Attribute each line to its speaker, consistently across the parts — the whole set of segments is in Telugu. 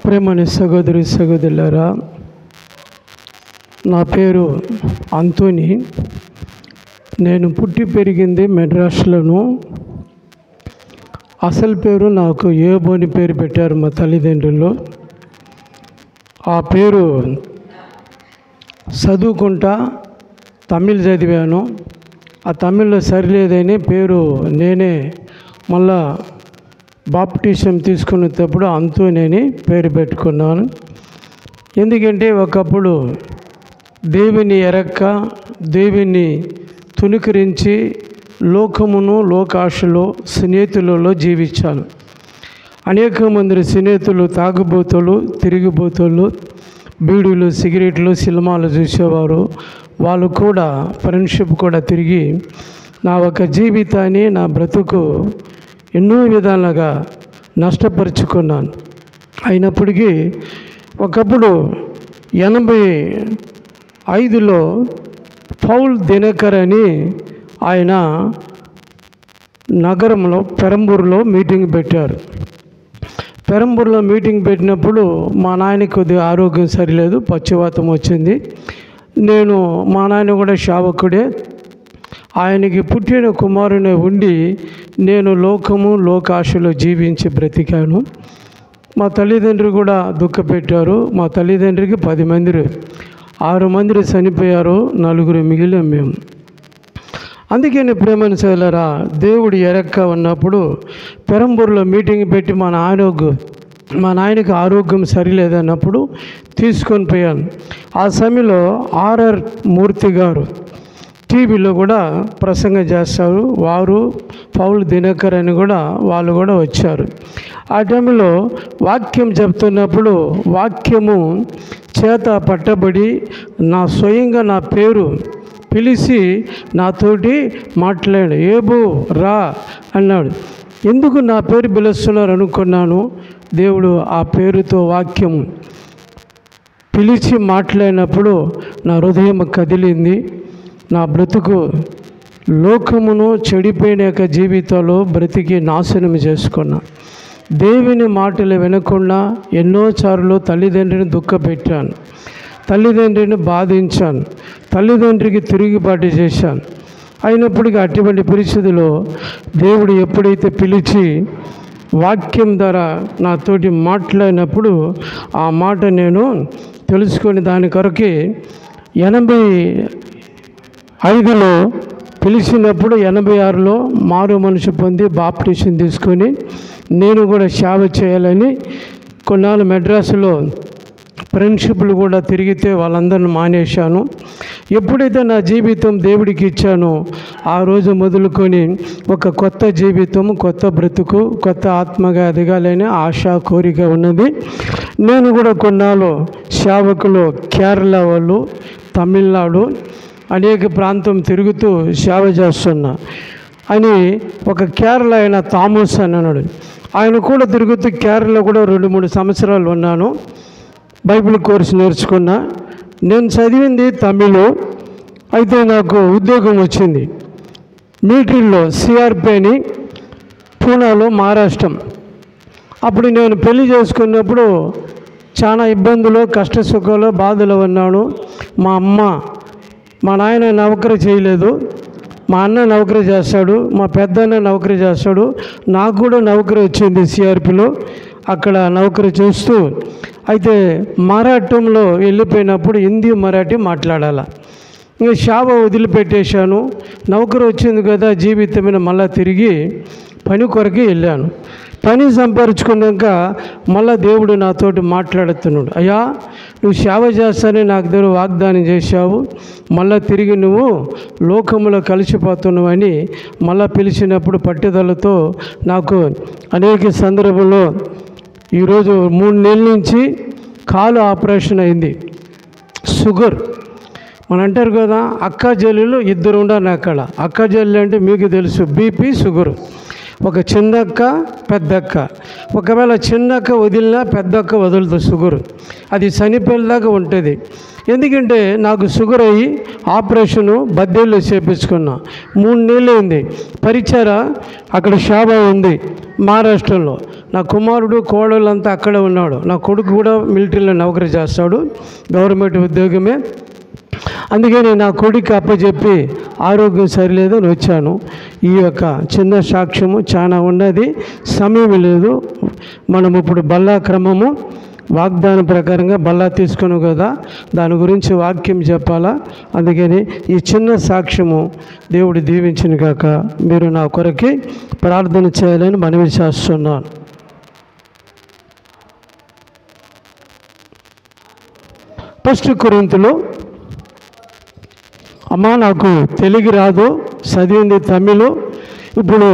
Speaker 1: ప్రేమని సహోదరి సహోదరులారా, నా పేరు అంతోని. నేను పుట్టి పెరిగింది మెడ్రాస్లోను. అసలు పేరు నాకు ఏబు అని పేరు పెట్టారు మా తల్లిదండ్రులు. ఆ పేరు చదువుకుంటా తమిళ్ చదివాను. ఆ తమిళ్లో సరిలేదని పేరు నేనే మళ్ళా బాప్టిజం తీసుకునేటప్పుడు అంతోని అని పేరు పెట్టుకున్నాను. ఎందుకంటే ఒకప్పుడు దేవుని ఎరక్క, దేవుని తుణుకరించి లోకమును లోకాశలో స్నేహితులలో జీవించాను. అనేక మంది స్నేహితులు తాగుబోతులు, తిరిగిబోతులు, బీడీలు, సిగరెట్లు, సినిమాలు చూసేవారు. వాళ్ళు కూడా ఫ్రెండ్షిప్ కూడా తిరిగి నా ఒక జీవితాన్ని, నా బ్రతుకు ఎన్నో విధాలుగా నష్టపరుచుకున్నాను. అయినప్పటికీ ఒకప్పుడు 85లో పౌల్ దినకర్ అని ఆయన నగరంలో పెరంబూరులో మీటింగ్ పెట్టారు. పెరంబూరులో మీటింగ్ పెట్టినప్పుడు మా నాయనకి కొద్దిగా ఆరోగ్యం సరిలేదు, పక్షవాతం వచ్చింది. మా నాయన కూడా సేవకుడే. ఆయనకి పుట్టిన కుమారుని ఉండి నేను లోకము లోకాశలో జీవించి బ్రతికాను. మా తల్లిదండ్రులు కూడా దుఃఖపెట్టారు. మా తల్లిదండ్రికి 10 మంది, 6 మంది చనిపోయారు, 4 మిగిలాం మేము. అందుకని ప్రేమను సోదరులారా, దేవుడు ఎరక్క ఉన్నప్పుడు పెరంబూరులో మీటింగ్ పెట్టి మా నాయనకి ఆరోగ్యం సరిలేదన్నప్పుడు తీసుకొని పోయాను. ఆ సమయంలో ఆర్ఆర్ మూర్తి గారు టీవీలో కూడా ప్రసంగం చేస్తారు. వారు పౌల్ దినకర్ అని కూడా వాళ్ళు కూడా వచ్చారు. ఆ టైంలో వాక్యం చెప్తున్నప్పుడు వాక్యము చేత పట్టబడి స్వయంగా నా పేరు పిలిచి నాతోటి మాట్లాడాడు. ఏబు రా అన్నాడు. ఎందుకు నా పేరు పిలుస్తున్నారు అనుకున్నాను. దేవుడు ఆ పేరుతో వాక్యము పిలిచి మాట్లాడినప్పుడు నా హృదయం కదిలింది. నా బ్రతుకు లోకమును చెడిపోయిన యొక్క జీవితంలో బ్రతికి నాశనం చేసుకున్నా. దేవుని మాటలు వినకుండా ఎన్నోసార్లు తల్లిదండ్రిని దుఃఖపెట్టాను, తల్లిదండ్రిని బాధించాను, తల్లిదండ్రికి తిరుగుబాటు చేశాను. అయినప్పటికీ అటువంటి పరిస్థితిలో దేవుడు ఎప్పుడైతే పిలిచి వాక్యం ద్వారా నాతోటి మాట్లాడినప్పుడు ఆ మాట నేను తెలుసుకొని దాని కొరకే 85లో పిలిచినప్పుడు 86లో మారు మనసు పొంది బాప్టిజం తీసుకొని నేను కూడా సేవ చేయాలని కొన్నాళ్ళు మెడ్రాసులో ఫ్రెండ్షిప్లు కూడా తిరిగితే వాళ్ళందరిని మానేశాను. ఎప్పుడైతే నా జీవితం దేవుడికి ఇచ్చానో ఆ రోజు మొదలుకొని ఒక కొత్త జీవితం, కొత్త బ్రతుకు, కొత్త ఆత్మగా ఎదగాలని ఆశ, కోరిక ఉన్నది. నేను కూడా కొన్నాళ్ళు సేవకులు కేరళ వాళ్ళు, తమిళనాడు అనేక ప్రాంతం తిరుగుతూ సేవ చేస్తున్నా అని ఒక కేరళ ఆయన థామస్ అని అన్నాడు. ఆయన కూడా తిరుగుతూ కేరళలో కూడా 2-3 సంవత్సరాలు ఉన్నాను. బైబిల్ కోర్సు నేర్చుకున్నా. నేను చదివింది తమిళ్. అయితే నాకు ఉద్యోగం వచ్చింది మిలిటరీలో, సిఆర్పి అని, పూనాలో, మహారాష్ట్ర. అప్పుడు నేను పెళ్లి చేసుకున్నప్పుడు చాలా ఇబ్బందులు, కష్ట సుఖాలు, బాధలు ఉన్నాను. మా నాయన నౌకరీ చేయలేదు, మా అన్న నౌకరీ చేస్తాడు, మా పెద్దన్న నౌకరీ చేస్తాడు. నాకు కూడా నౌకరీ వచ్చింది సిఆర్పిలో, అక్కడ నౌకరీ చూస్తూ. అయితే మరాఠంలో వెళ్ళిపోయినప్పుడు హిందీ మరాఠీ మాట్లాడాలి. ఇంకా సేవ వదిలిపెట్టేశాను. నౌకరీ వచ్చింది కదా జీవితమైన మళ్ళా తిరిగి పని కొరకి వెళ్ళాను. పని సంపాదించుకున్నాక మళ్ళా దేవుడు నాతోటి మాట్లాడుతున్నాడు. అయ్యా, నువ్వు సేవ చేస్తానని నాకు దేవుడు వాగ్దానం చేశావు, మళ్ళా తిరిగి నువ్వు లోకంలో కలిసిపోతున్నావు అని మళ్ళా పిలిచినప్పుడు పట్టుదలతో నాకు అనేక సందర్భంలో ఈరోజు 3 నెలల నుంచి కాలు ఆపరేషన్ అయింది. షుగర్ మన అంటారు కదా, అక్క చెల్లెలు 2 ఉండాలి అక్కడ. అక్క చెల్లెలు అంటే మీకు తెలుసు, బీపీ, షుగరు. ఒక చిన్నక్క, పెద్దక్క. ఒకవేళ చిన్నక్క వదిలినా పెద్దక్క వదులుతుంది షుగరు. అది చనిపోయేదాకా ఉంటుంది. ఎందుకంటే నాకు షుగర్ అయ్యి ఆపరేషను బద్దేళ్ళు చేపించుకున్నా. 3 నెలలు అయింది. పరిచర అక్కడ షాబా ఉంది మహారాష్ట్రలో. నా కుమారుడు కోడళ్ళంతా అక్కడే ఉన్నాడు. నా కొడుకు కూడా మిలిటరీలో నౌకరీ చేస్తాడు, గవర్నమెంట్ ఉద్యోగమే. అందుకని నా కొడుకు అప్పచెప్పి ఆరోగ్యం సరిలేదు అని వచ్చాను. ఈ యొక్క చిన్న సాక్ష్యము చాలా ఉన్నది, సమయం లేదు. మనం ఇప్పుడు బల్లా క్రమము వాగ్దానం ప్రకారంగా బల్లా తీసుకున్నాం కదా, దాని గురించి వాక్యం చెప్పాలా. అందుకని ఈ చిన్న సాక్ష్యము దేవుడు దీవించిన కాక మీరు నా కొరకి ప్రార్థన చేయాలని మనవి చేస్తున్నాను. ఫస్ట్ కొరింథీలో, అమ్మా నాకు తెలుగు రాదు, చదివింది తమిళ్. ఇప్పుడు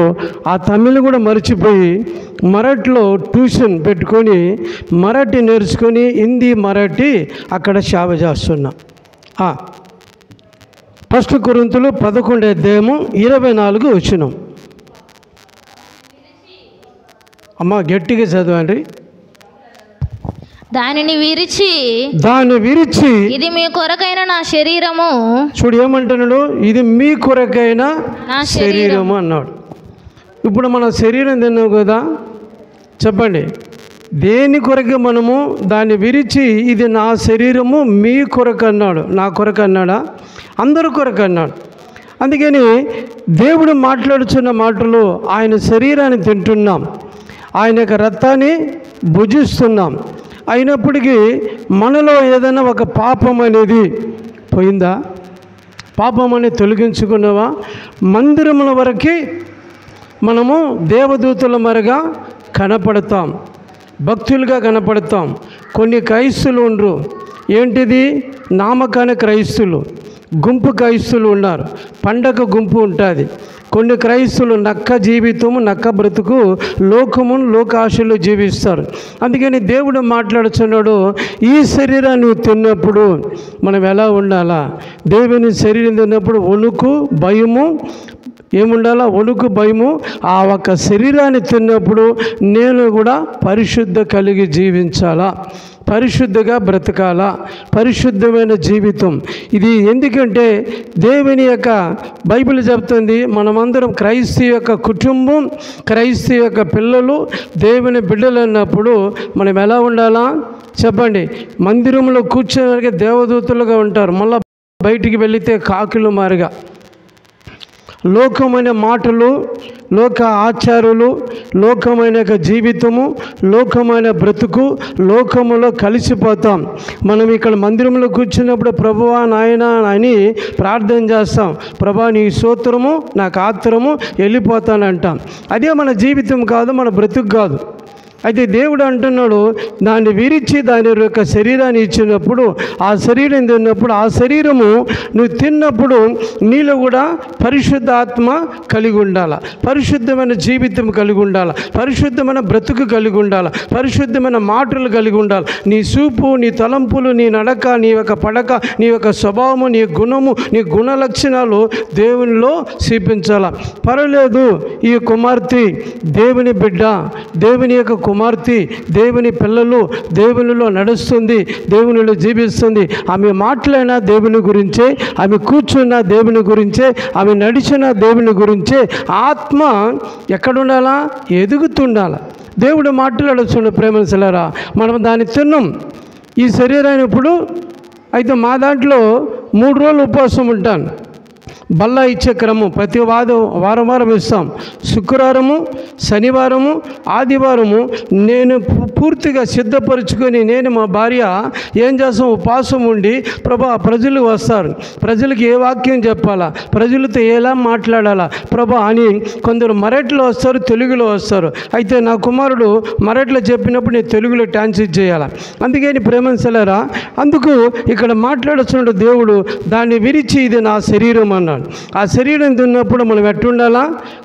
Speaker 1: ఆ తమిళ్ కూడా మర్చిపోయి మరాఠీలో ట్యూషన్ పెట్టుకొని మరాఠీ నేర్చుకొని హిందీ మరాఠీ అక్కడ సేవ చేస్తున్నా. ఫస్ట్ కొరింథీలు 11:24 అమ్మా గట్టిగా చదవండి.
Speaker 2: దానిని విరిచి ఇది మీ కొరకైన నా శరీరము.
Speaker 1: చూడు ఏమంటున్నాడు, ఇది మీ కొరకైన నా శరీరము అన్నాడు. ఇప్పుడు మన శరీరం తిన్నాం కదా, చెప్పండి దేని కొరకు మనము దాన్ని విరిచి ఇది నా శరీరము మీ కొరకు అన్నాడు. నా కొరకు అన్నాడా? అందరి కొరకు అన్నాడు. అందుకని దేవుడు మాట్లాడుతున్న మాటలు ఆయన శరీరాన్ని తింటున్నాం, ఆయన యొక్క రక్తాన్ని భుజిస్తున్నాం. అయినప్పటికీ మనలో ఏదైనా ఒక పాపం అనేది పోయిందా? పాపం అనేది తొలగించుకున్నావా? మందిరముల వరకు మనము దేవదూతల మరగా కనపడతాం, భక్తులుగా కనపడతాం. కొన్ని క్రైస్తులు ఉండరు. ఏంటిది? నామకాన క్రైస్తులు, గుంపు క్రైస్తులు ఉన్నారు, పండగ గుంపు ఉంటుంది. కొన్ని క్రైస్తులు నక్క జీవితము, నక్క బ్రతుకు, లోకమును లోకాశలు జీవిస్తారు. అందుకని దేవుడు మాట్లాడుతున్నాడు, ఈ శరీరాన్ని తిన్నప్పుడు మనం ఎలా ఉండాలా? దేవుని శరీరం తిన్నప్పుడు వణుకు భయము ఏముండాలా? వణుకు భయము. ఆ ఒక్క శరీరాన్ని తిన్నప్పుడు నేను కూడా పరిశుద్ధ కలిగి జీవించాలా, పరిశుద్ధంగా బ్రతకాలా, పరిశుద్ధమైన జీవితం ఇది. ఎందుకంటే దేవుని యొక్క బైబిల్ చెప్తుంది, మనమందరం క్రైస్తవ యొక్క కుటుంబం, క్రైస్తవ యొక్క పిల్లలు, దేవుని బిడ్డలు అన్నప్పుడు మనం ఎలా ఉండాలా చెప్పండి? మందిరంలో కూర్చోడానికి దేవదూతలుగా ఉంటారు, మళ్ళీ బయటికి వెళితే కాకులు మారిగా. లోకమైన మాటలు, లోక ఆచారాలు, లోకమైన జీవితము, లోకమైన బ్రతుకు, లోకములో కలిసిపోతాం. మనం ఇక్కడ మందిరంలో కూర్చున్నప్పుడు ప్రభువా నాయన అని ప్రార్థన చేస్తాం. ప్రభా నీ స్తోత్రము, నాకు ఆత్రము, వెళ్ళిపోతానంటాం. అదే మన జీవితం కాదు, మన బ్రతుకు కాదు. అయితే దేవుడు అంటున్నాడు, దాన్ని విరిచి దాని యొక్క శరీరాన్ని ఇచ్చినప్పుడు, ఆ శరీరం తిన్నప్పుడు, ఆ శరీరము నువ్వు తిన్నప్పుడు నీలో కూడా పరిశుద్ధ ఆత్మ కలిగి ఉండాలి, పరిశుద్ధమైన జీవితం కలిగి ఉండాలి, పరిశుద్ధమైన బ్రతుకు కలిగి ఉండాలి, పరిశుద్ధమైన మాటలు కలిగి ఉండాలి. నీ చూపు, నీ తలంపులు, నీ నడక, నీ యొక్క పడక, నీ యొక్క స్వభావము, నీ గుణము, నీ గుణ లక్షణాలు దేవునిలో చూపించాల. పర్వాలేదు, ఈ కుమార్తె దేవుని బిడ్డ, దేవుని యొక్క కుమార్తె, దేవుని పిల్లలు, దేవునిలో నడుస్తుంది, దేవునిలో జీవిస్తుంది. ఆమె మాటలైనా దేవుని గురించే, ఆమె కూర్చున్న దేవుని గురించే, ఆమె నడిచిన దేవుని గురించే. ఆత్మ ఎక్కడుండాలా? ఎదుగుతుండాల. దేవుడు మాట్లాడుతుండే ప్రేమనుసలారా, మనం దాన్ని తిన్నాం ఈ శరీరాన్ని ఇప్పుడు. అయితే మా దాంట్లో 3 రోజులు ఉపవాసం ఉంటాను. బల్లా ఇచ్చే క్రమం ప్రతి వారం ఇస్తాం. శుక్రవారము, శనివారము, ఆదివారము నేను పూర్తిగా సిద్ధపరుచుకొని నేను మా భార్య ఏం చేస్తాం? ఉపవాసం ఉండి ప్రభా ప్రజలు వస్తారు, ప్రజలకు ఏ వాక్యం చెప్పాలా, ప్రజలతో ఎలా మాట్లాడాలా ప్రభా అని. కొందరు మరాఠీలో వస్తారు, తెలుగులో వస్తారు. అయితే నా కుమారుడు మరాఠీలో చెప్పినప్పుడు నేను తెలుగులో ట్రాన్స్లేట్ చేయాలా. అందుకని ప్రేమనుసలారా, అందుకు ఇక్కడ మాట్లాడుతున్న దేవుడు దాన్ని విరిచి ఇది నా శరీరం అన్నాడు. ఆ శరీరం తిన్నప్పుడు మనం ఎట్టుండాలా?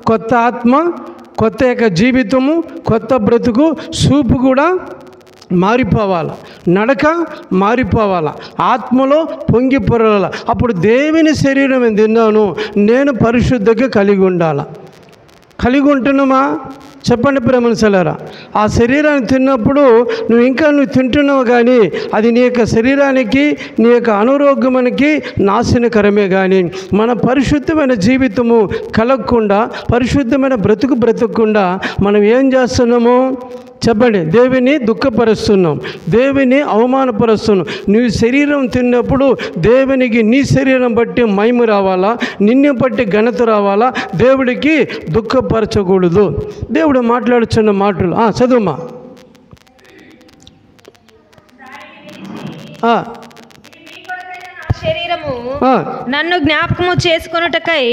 Speaker 1: కొత్త ఆత్మ, కొత్త యొక్క జీవితము, కొత్త బ్రతుకు, చూపు కూడా మారిపోవాలి, నడక మారిపోవాలి, ఆత్మలో పొంగి పొరల. అప్పుడు దేవుని శరీరం తిన్నాను, నేను పరిశుద్ధంగా కలిగి ఉండాలి. కలిగి ఉంటున్నామా చెప్పండి ప్రేమనుసలారా. ఆ శరీరాన్ని తిన్నప్పుడు నువ్వు తింటున్నావు, కానీ అది నీ యొక్క శరీరానికి, నీ యొక్క అనారోగ్యమునికి నాశనకరమే. కానీ మన పరిశుద్ధమైన జీవితము కలగకుండా, పరిశుద్ధమైన బ్రతుకుకుండా మనం ఏం చేస్తున్నాము చెప్పండి? దేవుని దుఃఖపరుస్తున్నాం, దేవుని అవమానపరుస్తున్నాం. నువ్వు శరీరం తిన్నప్పుడు దేవునికి నీ శరీరం బట్టి మహిమ రావాలా, నిన్ను బట్టి ఘనత రావాలా. దేవుడికి దుఃఖపరచకూడదు. దేవుడు మాట్లాడుతున్న మాటలు చదువుమా.
Speaker 2: శరీరము నన్ను జ్ఞాపకము చేసుకొనుటకై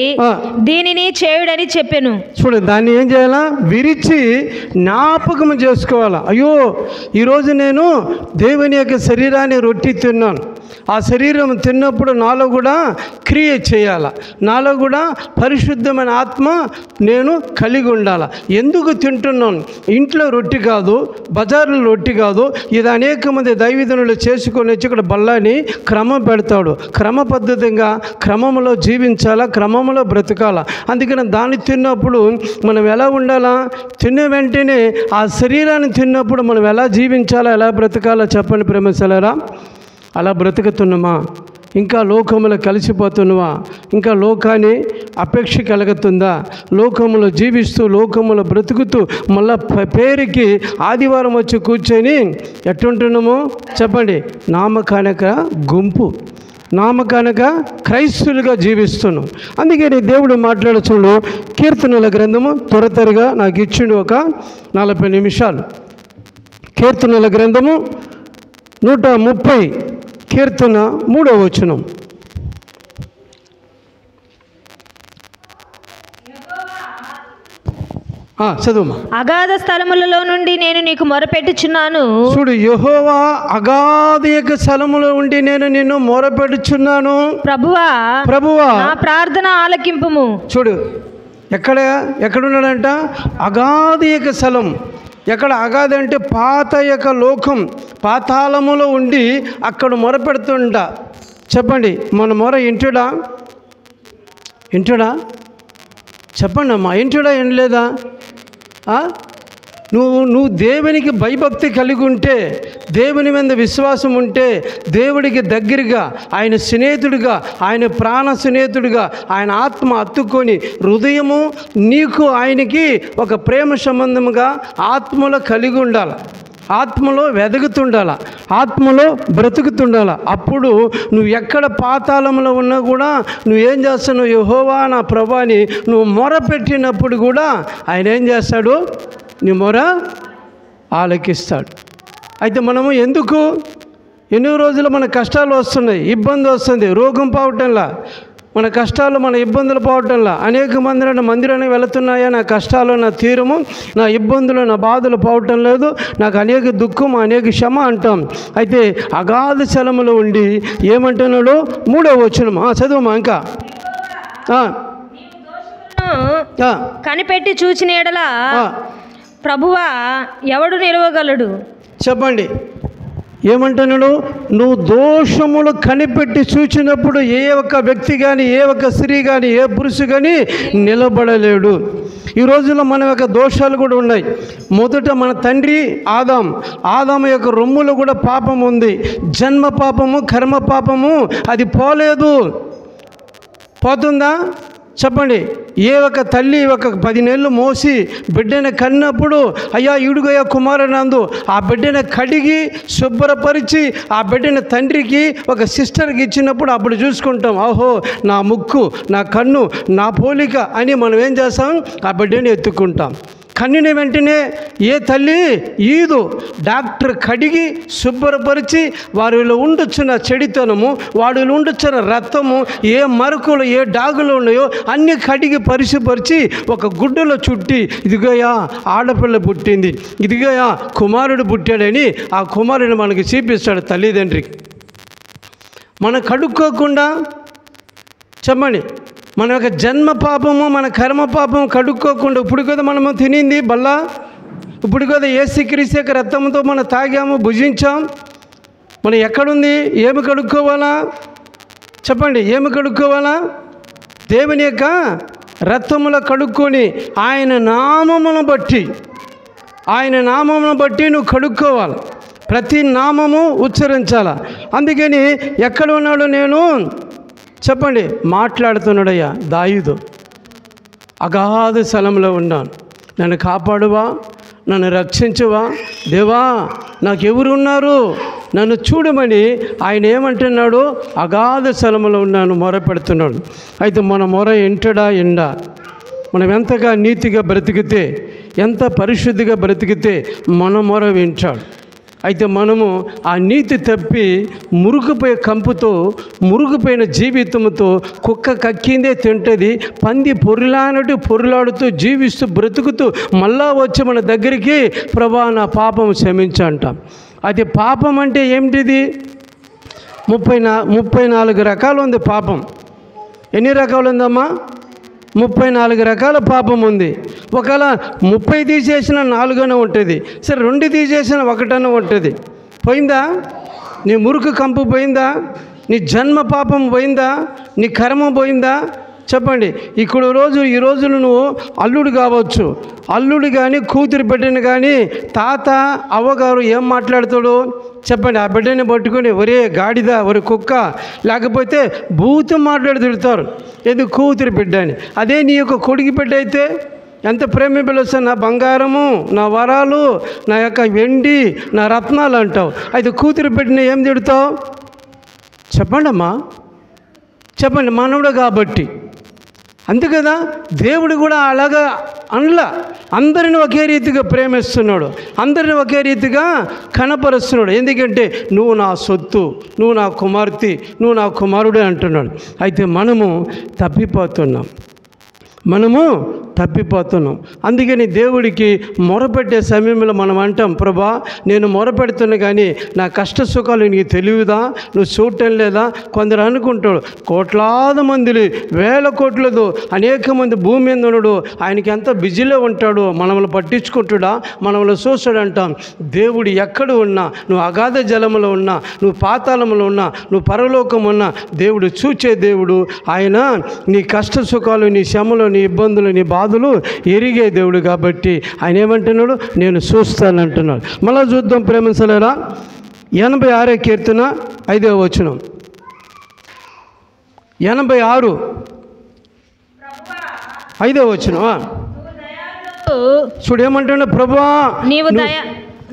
Speaker 2: దీనిని చేయుడని చెప్పెను.
Speaker 1: చూడు, దాన్ని ఏం చేయాలా? విరిచి జ్ఞాపకము చేసుకోవాలా. అయ్యో, ఈరోజు నేను దేవుని యొక్క శరీరాన్ని రొట్టి తిన్నాను. ఆ శరీరం తిన్నప్పుడు నాలో కూడా క్రియ చేయాల, నాలో కూడా పరిశుద్ధమైన ఆత్మ నేను కలిగి ఉండాలి. ఎందుకు తింటున్నాను? ఇంట్లో రొట్టి కాదు, బజార్లో రొట్టి కాదు. ఇది అనేక మంది దైవజనులు చేసుకొని వచ్చి ఇక్కడ బల్లాని క్రమం పెడతాడు. క్రమ పద్ధతిగా క్రమంలో జీవించాలా, క్రమంలో బ్రతకాలా. అందుకని దాన్ని తిన్నప్పుడు మనం ఎలా ఉండాలా? తిన్న వెంటనే ఆ శరీరాన్ని తిన్నప్పుడు మనం ఎలా జీవించాలా, ఎలా బ్రతకాలా చెప్పండి ప్రేమసలారా. అలా బ్రతుకుతున్నామా? ఇంకా లోకములో కలిసిపోతున్నావా? ఇంకా లోకాన్ని అపేక్ష కలుగుతుందా? లోకములో జీవిస్తూ, లోకములో బ్రతుకుతూ, మళ్ళా పేరుకి ఆదివారం వచ్చి కూర్చొని ఎట్టుంటున్నామో చెప్పండి? నామకానక గుంపు, నామకానక క్రైస్తులుగా జీవిస్తున్నాం. అందుకని దేవుడు మాట్లాడుచుండు. కీర్తనల గ్రంథము త్వరగా నాకు ఇచ్చిండు ఒక 40 నిమిషాలు. కీర్తనల గ్రంథము 130 కీర్తన 3వ వచనం. చదువుమా.
Speaker 2: అగాధ స్థలములలో నుండి నేను నీకు మొరపెట్టుచున్నాను.
Speaker 1: చూడు, యెహోవా అగాధ యొక్క స్థలములో ఉండి నేను నిన్ను మొరపెట్టుచున్నాను. ప్రభువా
Speaker 2: నా ప్రార్థన ఆలకింపుము.
Speaker 1: చూడు, ఎక్కడున్నాడంట? అగాధ యొక్క స్థలం. ఎక్కడ అగాధ అంటే పాత యొక్క లోకం, పాతాళములో ఉండి అక్కడ మొరపెడుతుంట. చెప్పండి, మన మొర ఇంటుడా? చెప్పండి అమ్మా, ఇంటుడా వినలేదా? నువ్వు దేవునికి భయభక్తి కలిగి ఉంటే, దేవుని మీద విశ్వాసం ఉంటే, దేవుడికి దగ్గరగా, ఆయన స్నేహితుడిగా, ఆయన ప్రాణ స్నేహితుడిగా, ఆయన ఆత్మ హత్తుకొని హృదయము నీకు ఆయనకి ఒక ప్రేమ సంబంధముగా ఆత్మలో కలిగి ఉండాలి, ఆత్మలో వెదగుతుండాల, ఆత్మలో బ్రతుకుతుండాల. అప్పుడు నువ్వు ఎక్కడ పాతాళంలో ఉన్నా కూడా నువ్వేం చేస్తావు? యెహోవా నా ప్రభువాని నువ్వు మొర పెట్టినప్పుడు కూడా ఆయన ఏం చేస్తాడు? నీ మొర ఆలకిస్తాడు. అయితే మనము ఎందుకు ఎన్నో రోజులు మన కష్టాలు వస్తున్నాయి, ఇబ్బంది వస్తుంది, రోగం పోవటంలా, మన కష్టాలు మన ఇబ్బందులు పోవటంలా. అనేక మందిరానికి వెళుతున్నాయా? నా కష్టాలు, నా తీరము, నా ఇబ్బందులు, నా బాధలు పోవటం లేదు, నాకు అనేక దుఃఖం, అనేక శ్రమ అంటాం. అయితే అగాధ స్థలములో ఉండి ఏమంటున్నాడు? 3వ వచనం చదువుమా. ఇంకా
Speaker 2: కనిపెట్టి చూచిన ఎడల ప్రభువా ఎవడు నిలవగలడు?
Speaker 1: చెప్పండి, ఏమంటున్నాడు? నువ్వు దోషములు కనిపెట్టి చూచినప్పుడు ఏ ఒక్క వ్యక్తి కానీ, ఏ ఒక్క స్త్రీ కానీ, ఏ పురుషు కానీ నిలబడలేడు. ఈ రోజుల్లో మన యొక్క దోషాలు కూడా ఉన్నాయి. మొదట మన తండ్రి ఆదాము యొక్క రొమ్ములో కూడా పాపం ఉంది. జన్మ పాపము, కర్మ పాపము అది పోలేదు. పోతుందా? చెప్పండి. ఏ ఒక తల్లి ఒక 10 నెలలు మోసి బిడ్డను కన్నప్పుడు, అయ్యా ఇడుగయ్య కుమారునందు ఆ బిడ్డను కడిగి శుభ్రపరిచి ఆ బిడ్డను తండ్రికి ఒక సిస్టర్కి ఇచ్చినప్పుడు అప్పుడు చూసుకుంటాం, ఓహో నా ముక్కు, నా కన్ను, నా పోలిక అని మనం ఏం చేస్తాం? ఆ బిడ్డని ఎత్తుకుంటాం. కన్నుని వెంటనే ఏ తల్లి ఈదు డాక్టర్ కడిగి శుభ్రపరిచి వారిలో ఉండొచ్చిన చెడితనము, వాడిలో ఉండొచ్చిన రక్తము, ఏ మరకులు, ఏ డాగులు ఉన్నాయో అన్నీ కడిగి పరిశుభ్రపరిచి ఒక గుడ్డలో చుట్టి, ఇదిగోయా ఆడపిల్ల పుట్టింది, ఇదిగోయా కుమారుడు పుట్టాడని ఆ కుమారుడిని మనకి చూపిస్తాడు తల్లిదండ్రికి. మనం కడుక్కోకుండా చెప్పండి, మన యొక్క జన్మ పాపము, మన కర్మ పాపము కడుక్కోకుండా ఇప్పుడు కదా మనము తినింది బల్లా, ఇప్పుడు కదా యేసుక్రీస్తు యొక్క రక్తంతో మనం తాగాము, భుజించాం. మనం ఎక్కడుంది? ఏమి కడుక్కోవాలా? చెప్పండి, ఏమి కడుక్కోవాలా? దేవుని యొక్క రక్తములో కడుక్కొని ఆయన నామమును బట్టి నువ్వు కడుక్కోవాలి. ప్రతి నామము ఉచ్చరించాలి. అందుకని ఎక్కడ ఉన్నాడు నేను చెప్పండి, మాట్లాడుతున్నాడయ్యా దావీదు. అగాధ స్థలంలో ఉన్నాను, నన్ను కాపాడువా, నన్ను రక్షించువా దేవా, నాకెవరున్నారు, నన్ను చూడమని ఆయన ఏమంటున్నాడు? అగాధ స్థలంలో ఉన్నాను, మొర పెడుతున్నాడు. అయితే మన మొర ఎంటడా ఎండా? మనం ఎంతగా నీతిగా బ్రతికితే, ఎంత పరిశుద్ధిగా బ్రతికితే మన మొర వింటాడు. అయితే మనము ఆ నీతి తప్పి మురుగుపోయే కంపుతో, మురుగుపోయిన జీవితంతో, కుక్క కక్కిందే తింటుంది, పంది పొరులాడుతూ జీవిస్తూ బ్రతుకుతూ మళ్ళా వచ్చి మన దగ్గరికి ప్రభా నా పాపం క్షమించంటాం. అది పాపం అంటే ఏమిటిది? 34 రకాలు ఉంది పాపం. ఎన్ని రకాలు ఉందమ్మా? 34 రకాల పాపం ఉంది. ఒకవేళ 30 తీసేసిన 4 ఉంటుంది, సరే 2 తీసేసిన 1 ఉంటుంది. పోయిందా? నీ మురుకు కంపు పోయిందా? నీ జన్మ పాపం పోయిందా? నీ కర్మ పోయిందా? చెప్పండి. ఈ రోజులు నువ్వు అల్లుడు కావచ్చు, అల్లుడు కానీ కూతురు బిడ్డని కానీ తాత అవ్వగారు ఏం మాట్లాడతాడు చెప్పండి? ఆ బిడ్డని పట్టుకొని ఒరే గాడిద, ఒరే కుక్క, లేకపోతే బూతు మాట్లాడి తిడతారు. ఏది కూతురు బిడ్డ అని. అదే నీ యొక్క కొడుకు బిడ్డ అయితే ఎంత ప్రేమ పిలుస్తావు? నా బంగారము, నా వరాలు, నా యొక్క వెండి, నా రత్నాలు అంటావు. అయితే కూతురు బిడ్డని ఏం తిడతావు చెప్పండి అమ్మా, చెప్పండి. మనవుడు కాబట్టి. అంతే కదా, దేవుడు కూడా అలాగా అనలా. అందరిని ఒకే రీతిగా ప్రేమిస్తున్నాడు, అందరిని ఒకే రీతిగా కనపరుస్తున్నాడు. ఎందుకంటే నువ్వు నా సొత్తు, నువ్వు నా కుమార్తె, నువ్వు నా కుమారుడే అంటున్నాడు. అయితే మనము తప్పిపోతున్నాం. అందుకని దేవుడికి మొరపెట్టే సమయంలో మనం అంటాం, ప్రభా నేను మొరపెడుతున్నా కానీ నా కష్ట సుఖాలు నీకు తెలియదా, నువ్వు చూడటం లేదా? కొందరు అనుకుంటాడు, కోట్లాది మంది, వేల కోట్లతో అనేక మంది భూమి మీద ఉన్నాడు, ఆయనకి ఎంత బిజీలో ఉంటాడు, మనల్ని పట్టించుకుంటాడా, మనల్ని చూస్తాడు అంటాం. దేవుడు ఎక్కడ ఉన్నా, నువ్వు అగాధ జలములో ఉన్నా, నువ్వు పాతాళంలో ఉన్నా, నువ్వు పరలోకం ఉన్నా, దేవుడు చూచే దేవుడు. ఆయన నీ కష్ట సుఖాలు, నీ శ్రమలు, నీ ఇబ్బందులు, నీ బాధలు ఎరిగే దేవుడు కాబట్టి ఆయన ఏమంటున్నాడు? నేను చూస్తానంటున్నాడు. మళ్ళా చూద్దాం ప్రేమించలేరా. 86 కీర్తన 5వ వచనం. 86 5వ వచనం. చూడు ఏమంటున్నాడు? ప్రభువా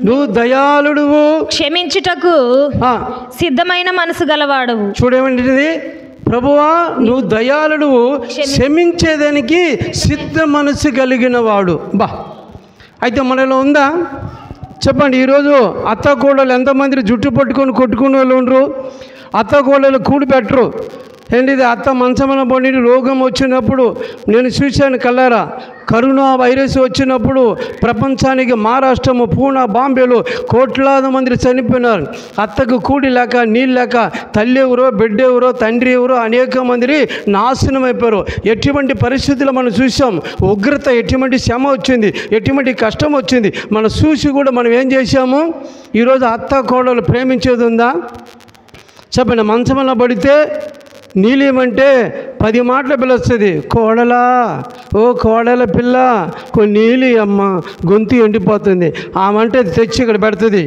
Speaker 1: నువ్వు దయాళుడువు,
Speaker 2: క్షమించుటకు సిద్ధమైన మనసు గలవాడవు.
Speaker 1: చూడేమంటుంది? ప్రభువా నువ్వు దయాళుడువు, క్షమించేదానికి సిద్ధ మనసు కలిగిన వాడు. అయితే మనలో ఉందా చెప్పండి? ఈరోజు అత్తకోడలు ఎంతమంది జుట్టు పట్టుకొని కొట్టుకునే వాళ్ళు ఉండరు? అత్తకోడలు కూడి పెట్టరు. ఏంటిది? అత్త మంచమన పడి రోగం వచ్చినప్పుడు నేను చూశాను కల్లారా. కరోనా వైరస్ వచ్చినప్పుడు ప్రపంచానికి మహారాష్ట్రము, పూనా, బాంబేలో కోట్లాది మంది చనిపోయినారు. అత్తకు కూడి లేక, నీళ్ళు లేక, తల్లి ఎవరో, బిడ్డ ఎవరో, తండ్రి ఎవరో అనేక మంది నాశనం అయిపోయారు. ఎటువంటి పరిస్థితులు మనం చూసాం. ఉగ్రత, ఎటువంటి శ్రమ వచ్చింది, ఎటువంటి కష్టం వచ్చింది. మనం చూసి కూడా మనం ఏం చేశాము? ఈరోజు అత్త కోడలు ప్రేమించేది ఉందా చెప్పండి? మంచమల్ల పడితే నీళ్ళేమంటే 10 మాటలు పిలుస్తుంది. కోడలా, ఓ కోడల పిల్ల, కొన్ని నీళ్ళు అమ్మ, గొంతు ఎండిపోతుంది. ఆమంటే తెచ్చి ఇక్కడ పెడుతుంది.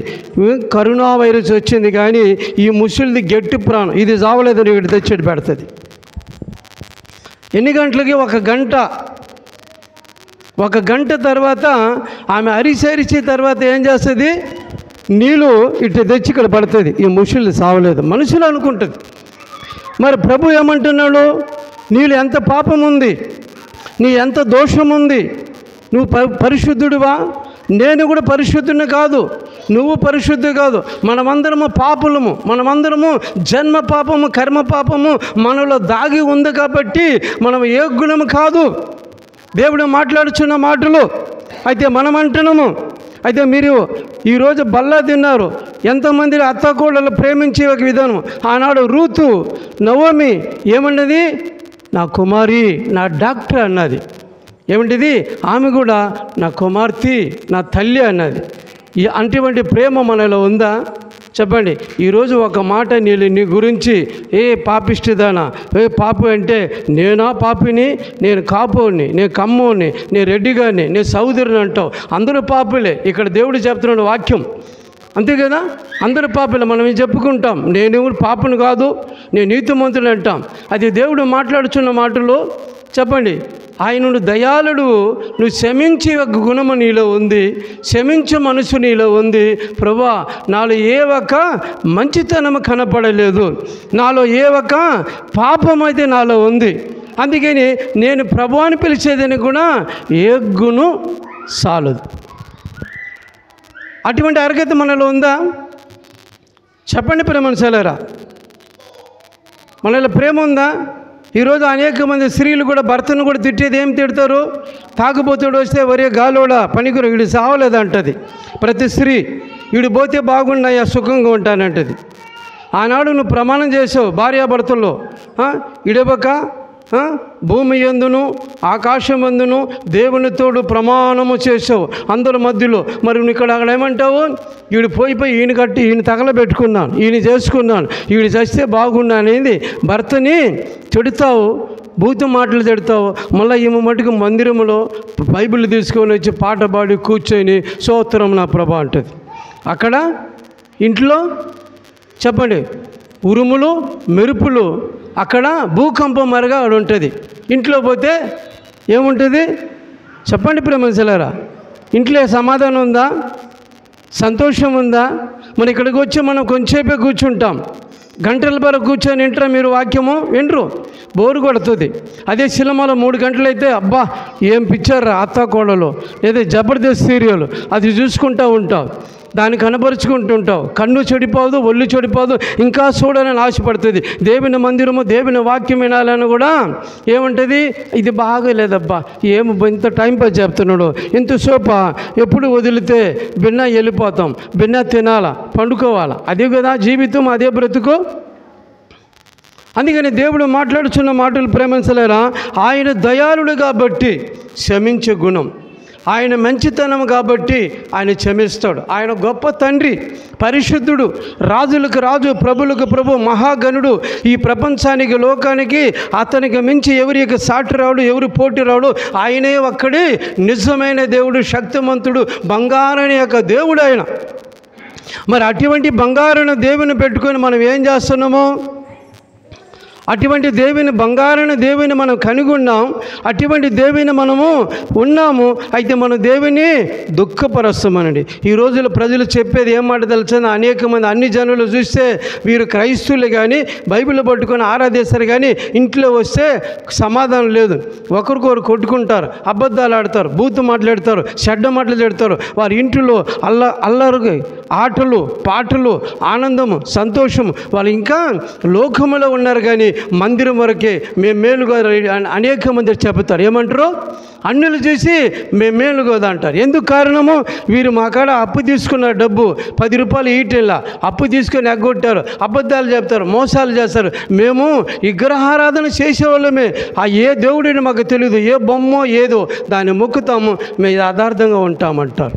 Speaker 1: కరోనా వైరస్ వచ్చింది కానీ ఈ ముసలిది గట్టి ప్రాణం, ఇది చావలేదని ఇక్కడ తెచ్చి పెడుతుంది. ఎన్ని గంటలకి? 1 గంట తర్వాత ఆమె అరిచి తర్వాత ఏం చేస్తుంది? నీళ్ళు ఇట్లా తెచ్చి ఇక్కడ పడుతుంది. ఈ ముసలిది చావలేదు మనుషులు అనుకుంటుంది. మరి ప్రభు ఏమంటున్నాడు? నీళ్ళు ఎంత పాపం ఉంది, నీ ఎంత దోషం ఉంది, నువ్వు పరిశుద్ధుడివా? నేను కూడా పరిశుద్ధుని కాదు, నువ్వు పరిశుద్ధి కాదు. మనమందరము పాపులము, మనమందరము జన్మ పాపము, కర్మ పాపము మనలో దాగి ఉంది కాబట్టి మనం ఏ గుణము కాదు. దేవుడు మాట్లాడుచున్న మాటలు. అయితే మనం అంటున్నాము. అయితే మీరు ఈరోజు బల్లా తిన్నారు. ఎంతమంది అత్తకోడలు ప్రేమించే ఒక విధానం. ఆనాడు రూతు, నవోమి ఏమన్నది? నా కుమారి, నా డాక్టర్ అన్నది. ఏమిటిది? ఆమె కూడా నా కుమార్తె, నా తల్లి అన్నది. అటువంటి ప్రేమ మనలో ఉందా చెప్పండి, ఈరోజు ఒక మాట నీ గురించి, ఏ పాపిష్టిదానా, ఏ పాపి అంటే నేనా పాపిని, నేను కాపోని, నేను కమ్మోని, నేను రెడ్డిగాని, నేను సౌదరిని అంటావు. అందరూ పాపులే. ఇక్కడ దేవుడు చెప్తున్నాడు వాక్యం, అంతే కదా. అందరూ పాపులే. మనం ఏం చెప్పుకుంటాం, నేను పాపను కాదు, నేను నీతిమంతుడు అంటాం. అది దేవుడు మాట్లాడుచున్న మాటలు. చెప్పండి, ఆయన దయాళుడు, నువ్వు క్షమించే ఒక గుణము నీలో ఉంది, క్షమించే మనసు నీలో ఉంది. ప్రభువా, నాలో ఏ ఒక్క మంచితనము కనపడలేదు, నాలో ఏ ఒక్క పాపం అయితే నాలో ఉంది. అందుకని నేను ప్రభువాని పిలిచేదని కూడా ఏ గుణం చాలదు. అటువంటి అర్హత మనలో ఉందా? చెప్పండి ప్రేమనుసలారా, మనలో ప్రేమ ఉందా? ఈరోజు అనేక మంది స్త్రీలు కూడా భర్తను కూడా తిట్టేది ఏం తిడతారు? తాగుబోతుడు వస్తే ఒరే గాలోడా పనికిరు, వీడు సావలేదంటది ప్రతి స్త్రీ. వీడు పోతే బాగున్నాయా, సుఖంగా ఉంటానంటది. ఆనాడు నువ్వు ప్రమాణం చేసావు భార్యాభర్తల్లో, ఇడబక భూమి యందును ఆకాశం యందును దేవుని తోడు ప్రమాణము చేసావు అందరి మధ్యలో. మరి నువ్వు అక్కడ ఏమంటావు? వీడు పోయి ఈయన కట్టి ఈయన తగలబెట్టుకున్నాను, ఈయన చేసుకున్నాను, వీడు చేస్తే బాగున్నా అనేది భర్తని తిడతావు, బూతు మాటలు తిడతావు. మళ్ళీ ఈమె మటుకు మందిరంలో బైబిల్ తీసుకొని వచ్చి పాట పాడి కూర్చొని స్తోత్రం నా ప్రభా అంటుంది. అక్కడ ఇంట్లో చెప్పండి ఉరుములు మెరుపులు, అక్కడ భూకంపం మరగా అక్కడ ఉంటుంది. ఇంట్లో పోతే ఏముంటుంది? చెప్పండి ప్రేమనుసలారా, ఇంట్లో సమాధానం ఉందా? సంతోషం ఉందా? మన ఇక్కడికి వచ్చి మనం కొంచెంసేపే కూర్చుంటాం, గంటల వరకు కూర్చొని వింటారా? మీరు వాక్యము వినరు, బోరు కొడుతుంది. అదే సినిమాలో 3 గంటలు అయితే అబ్బా ఏం పిక్చర్ అత్తా కోడలు, లేదా జబర్దస్త్ సీరియల్, అది చూసుకుంటూ ఉంటావు, దాన్ని కనపరుచుకుంటుంటావు. కన్ను చెడిపోదు, ఒళ్ళు చెడిపోదు, ఇంకా చూడాలని ఆశపడుతుంది. దేవుని మందిరము, దేవుని వాక్యం వినాలని కూడా ఏముంటుంది? ఇది బాగలేదబ్బా, ఏమి ఇంత టైంపాస్ చెప్తున్నాడు, ఇంతసేపా, ఎప్పుడు వదిలితే బిన్న వెళ్ళిపోతాం, బిన్న తినాలా, పండుకోవాలా, అదే కదా జీవితం, అదే బ్రతుకు. అందుకని దేవుడు మాట్లాడుచున్న మాటలు ప్రేమించలేరా? ఆయన దయాళుడు కాబట్టి క్షమించే గుణం, ఆయన మంచితనం కాబట్టి ఆయన క్షమిస్తాడు. ఆయన గొప్ప తండ్రి, పరిశుద్ధుడు, రాజులకు రాజు, ప్రభులకు ప్రభు, మహాగణుడు. ఈ ప్రపంచానికి లోకానికి అతనికి మించి ఎవరికి సాటి రాడు, ఎవరు పోటీ రాడు. ఆయనే ఒక్కడే నిజమైన దేవుడు, శక్తిమంతుడు, బంగారని యొక్క దేవుడు ఆయన. మరి అటువంటి బంగారుని దేవుని పెట్టుకొని మనం ఏం చేస్తున్నాము? అటువంటి దేవుని, బంగారుని దేవుని మనం కనుగొన్నాం, అటువంటి దేవుని మనము ఉన్నాము. అయితే మనం దేవుని దుఃఖపరుస్తామనండి. ఈ రోజుల్లో ప్రజలు చెప్పేది ఏం మాట తెలుసా? అనేక మంది అన్ని జనులు చూస్తే వీరు క్రైస్తవులు కానీ బైబిల్ పట్టుకొని ఆరాధిస్తారు, కానీ ఇంట్లో వస్తే సమాధానం లేదు, ఒకరికొకరు కొట్టుకుంటారు, అబద్ధాలు ఆడతారు, బూతు మాట్లాడతారు, చెడ్డ మాట్లాడతారు. వారి ఇంట్లో అల్లరి ఆటలు పాటలు, ఆనందము సంతోషము, వాళ్ళు ఇంకా లోకములో ఉన్నారు. కానీ మందిరం వరకే మేము మేలుగా అనేక మంది చెబుతారు. ఏమంటారు? అన్యులు చూసి మేము మేలుగోదా అంటారు. ఎందుకు కారణము? వీరు మా కాడ అప్పు తీసుకున్న డబ్బు 10 రూపాయలు ఈటెల్లా అప్పు తీసుకొని ఎగ్గొట్టారు, అబద్ధాలు చెప్తారు, మోసాలు చేస్తారు. మేము విగ్రహారాధన చేసేవాళ్ళమే, ఆ ఏ దేవుడిని మాకు తెలియదు, ఏ బొమ్మో ఏదో దాన్ని మొక్కుతాము, మేము యథార్థంగా ఉంటామంటారు.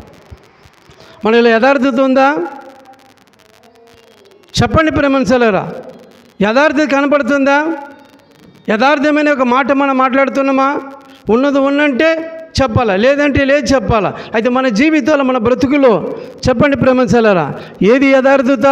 Speaker 1: మనలో యథార్థత ఉందా? చెప్పండి ప్రేమనుసలారా, యథార్థత కనపడుతుందా? యథార్థమైన ఒక మాట మనం మాట్లాడుతున్నామా? ఉన్నది ఉన్నంటే చెప్పాలా, లేదంటే లేదు చెప్పాలా. అయితే మన జీవితంలో, మన బ్రతుకులో చెప్పండి ప్రేమనుసలారా, ఏది యథార్థత,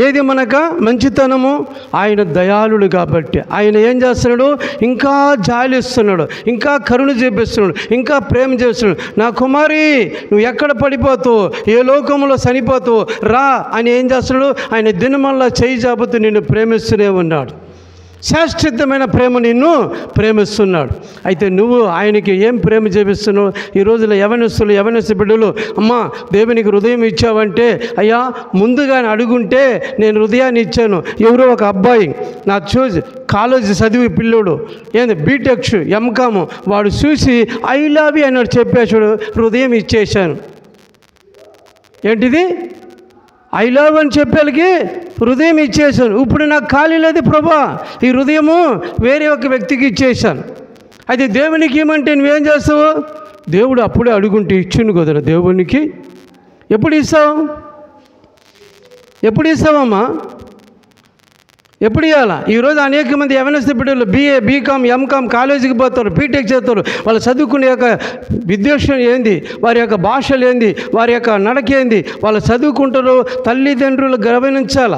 Speaker 1: ఏది మనక మంచితనము? ఆయన దయాళుడు కాబట్టి ఆయన ఏం చేస్తున్నాడు? ఇంకా జాలిస్తున్నాడు, ఇంకా కరుణ చూపిస్తున్నాడు, ఇంకా ప్రేమ చేస్తున్నాడు. నా కుమారి, నువ్వు ఎక్కడ పడిపోతావు, ఏ లోకంలో చనిపోతావు, రా అని ఏం చేస్తున్నాడు? ఆయన దినమల్లా చేయి చాపుతూ నిన్ను ప్రేమిస్తూనే ఉన్నాడు. శాశ్వతమైన ప్రేమ నిన్ను ప్రేమిస్తున్నాడు. అయితే నువ్వు ఆయనకి ఏం ప్రేమ చూపిస్తున్నావు? ఈ రోజుల్లో యవనస్తు బిడ్డలు, అమ్మా దేవునికి హృదయం ఇచ్చావంటే, అయ్యా ముందుగానే అడుగుంటే నేను హృదయాన్ని ఇచ్చాను. ఎవరో ఒక అబ్బాయి నా చూసి కాలేజీ చదివి పిల్లోడు, ఏంది బీటెక్ ఎంకామ్, వాడు చూసి ఐ లవ్ యూ అన్నాడు, చెప్పేసాడు, హృదయం ఇచ్చేసాను. ఏంటిది? ఐ లవ్ అని చెప్పేళ్ళకి హృదయం ఇచ్చేసాను. ఇప్పుడు నాకు ఖాళీ లేదు ప్రభా, ఈ హృదయము వేరే ఒక వ్యక్తికి ఇచ్చేసాను. అయితే దేవునికి ఏమంటే నువ్వేం చేస్తావు? దేవుడు అప్పుడే అడుగుంటే ఇచ్చిండు కదరా దేవునికి. ఎప్పుడు ఇస్తావు? ఎప్పుడు ఇస్తావమ్మా? ఎప్పుడు ఇవ్వాలా? ఈరోజు అనేక మంది యవనస్థ బిడ్డలు BA, BCom, MCom కాలేజీకి పోతారు, బీటెక్ చేస్తారు. వాళ్ళు చదువుకునే యొక్క విద్వేషం ఏంది, వారి యొక్క భాషలు ఏంది, వారి యొక్క నడక ఏంది, వాళ్ళు చదువుకుంటారు. తల్లిదండ్రులు గమనించాల.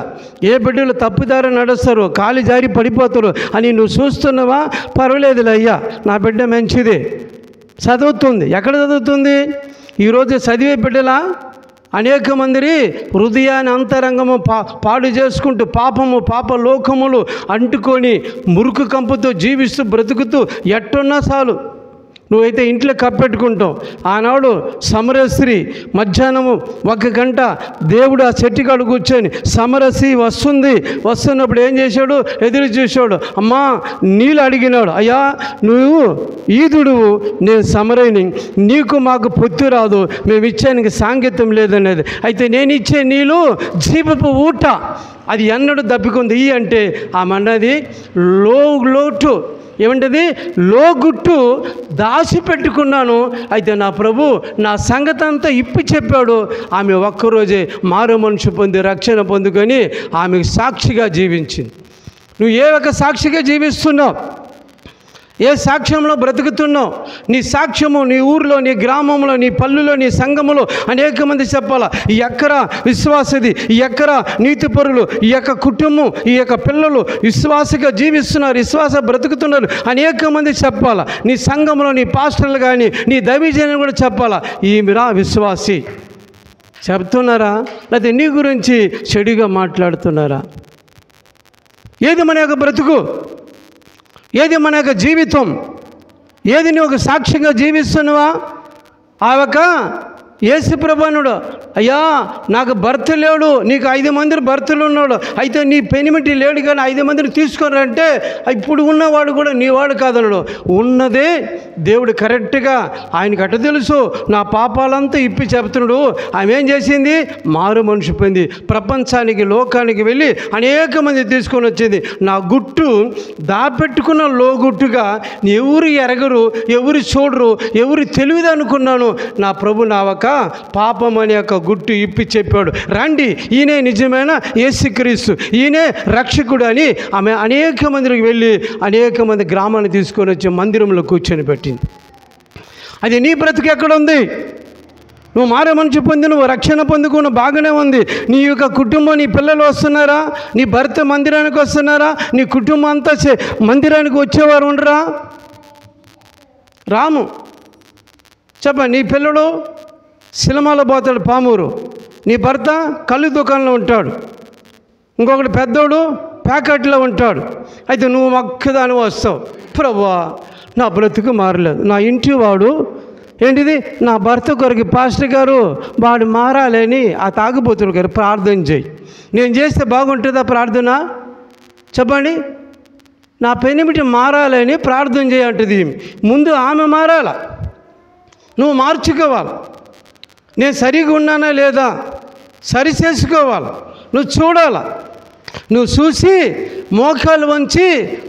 Speaker 1: ఏ బిడ్డలు తప్పుదారి నడుస్తారు, కాలి జారి పడిపోతారు అని నువ్వు చూస్తున్నావా? పర్వాలేదులే అయ్యా, నా బిడ్డ మంచిదే, చదువుతుంది. ఎక్కడ చదువుతుంది? ఈరోజు చదివే బిడ్డలా అనేక మంది హృదయాన్ని అంతరంగము పాడు చేసుకుంటూ పాప లోకములు అంటుకొని మురుకు కంపుతో జీవిస్తూ బ్రతుకుతూ ఎట్టున్నా చాలు నువ్వైతే ఇంట్లో కప్పెట్టుకుంటావు. ఆనాడు సమరస్త్రీ మధ్యాహ్నము 1 గంట దేవుడు ఆ చెట్టుకాడు కూర్చొని సమరస్త్రీ వస్తున్నప్పుడు ఏం చేశాడు? ఎదురు చూశాడు. అమ్మా నీళ్ళు అడిగినాడు. అయ్యా నువ్వు ఈదుడువు, నేను సమరైని, నీకు మాకు పొత్తు రాదు, మేము ఇచ్చానికి సాంకేతం లేదనేది. అయితే నేను ఇచ్చే నీళ్ళు జీవపు ఊట, అది ఎన్నడూ దప్పికుంది. అంటే ఆమె అన్నది లోటు ఏమంటది? లోగుట్టు దాచిపెట్టుకున్నాను. అయితే నా ప్రభు నా సంగతి అంతా ఇప్పి చెప్పాడు. ఆమె ఒక్కరోజే మారు మనసు పొంది రక్షణ పొందుకొని ఆమెకు సాక్షిగా జీవించింది. నువ్వు ఏ ఒక సాక్షిగా జీవిస్తున్నావు? ఏ సాక్ష్యంలో బ్రతుకుతున్నావు? నీ సాక్ష్యము నీ ఊరిలో, నీ గ్రామంలో, నీ పల్లెలో, నీ సంఘములో అనేక మంది చెప్పాలా, ఈ ఎక్కర విశ్వాసది, ఈ ఎక్కర నీతిపరులు, ఈ యొక్క కుటుంబం, ఈ యొక్క పిల్లలు విశ్వాసగా జీవిస్తున్నారు, విశ్వాస బ్రతుకుతున్నారు అనేక మంది చెప్పాలా. నీ సంఘంలో నీ పాస్టర్లు కానీ నీ దైవజనులు కూడా చెప్పాలా, ఈమెరా విశ్వాసి. చెప్తున్నారా? లేకపోతే నీ గురించి చెడుగా మాట్లాడుతున్నారా? ఏది మన యొక్క బ్రతుకు? ఏది మన యొక్క జీవితం? ఏది నువ్వు ఒక సాక్ష్యంగా జీవిస్తున్నావా? ఆ యొక్క యేసుప్రభునుడు, అయ్యా నాకు భర్త లేడు, నీకు 5 మంది భర్తలు ఉన్నాడు, అయితే నీ పెనిమిటి లేడు కానీ 5 మందిని తీసుకున్నారంటే ఇప్పుడు ఉన్నవాడు కూడా నీవాడు కాదన్నాడు. ఉన్నదే దేవుడు కరెక్ట్గా ఆయనకు అట్ట తెలుసు. నా పాపాలంతా ఇప్పి చెబుతున్నాడు. ఆమె ఏం చేసింది? మారు మనిషి పొంది ప్రపంచానికి లోకానికి వెళ్ళి అనేక మంది తీసుకొని వచ్చింది. నా గుట్టు దాపెట్టుకున్న లోగుట్టుగా ఎవరు ఎరగరు, ఎవరు చూడరు, ఎవరు తెలియదు అనుకున్నాను. నా ప్రభు నా ఒక పాపం అనే యొక్క గుట్టు ఇప్పి చెప్పాడు. రండి, ఈయనే నిజమైన యేసుక్రీస్తు, ఈయనే రక్షకుడు అని ఆమె అనేక మందికి వెళ్ళి అనేక మంది గ్రామాన్ని తీసుకొని వచ్చి మందిరంలో కూర్చొని పెట్టింది. అది నీ బ్రతుకు ఎక్కడ ఉంది? నువ్వు మారే మనిషి పొంది నువ్వు రక్షణ పొందుకున్న బాగానే ఉంది. నీ యొక్క కుటుంబం, నీ పిల్లలు వస్తున్నారా? నీ భర్త మందిరానికి వస్తున్నారా? నీ కుటుంబం అంతా మందిరానికి వచ్చేవారు ఉండరా? రాము చెప్ప. నీ పిల్లడు సినిమాలో పోతాడు పామూరు, నీ భర్త కళ్ళు దుకాణంలో ఉంటాడు, ఇంకొకటి పెద్దోడు ప్యాకెట్లో ఉంటాడు. అయితే నువ్వు ఒక్కదాని వస్తావు, ప్రభువా నా బ్రతుకు మారలేదు, నా ఇంటి వాడు ఏంటిది నా భర్త కొరకు పాస్టర్ గారు వాడు మారాలని ఆ తాగుబోతుల గారు ప్రార్థన చేయి. నేను చేస్తే బాగుంటుందా ప్రార్థన? చెప్పండి. నా పెనిమిటి మారాలని ప్రార్థన చేయంటుంది. ముందు ఆమె మారాల, నువ్వు మార్చుకోవాలి. నేను సరిగా ఉన్నానా లేదా సరి చేసుకోవాలి. నువ్వు చూడాల. నువ్వు చూసి మోకాలు వంచి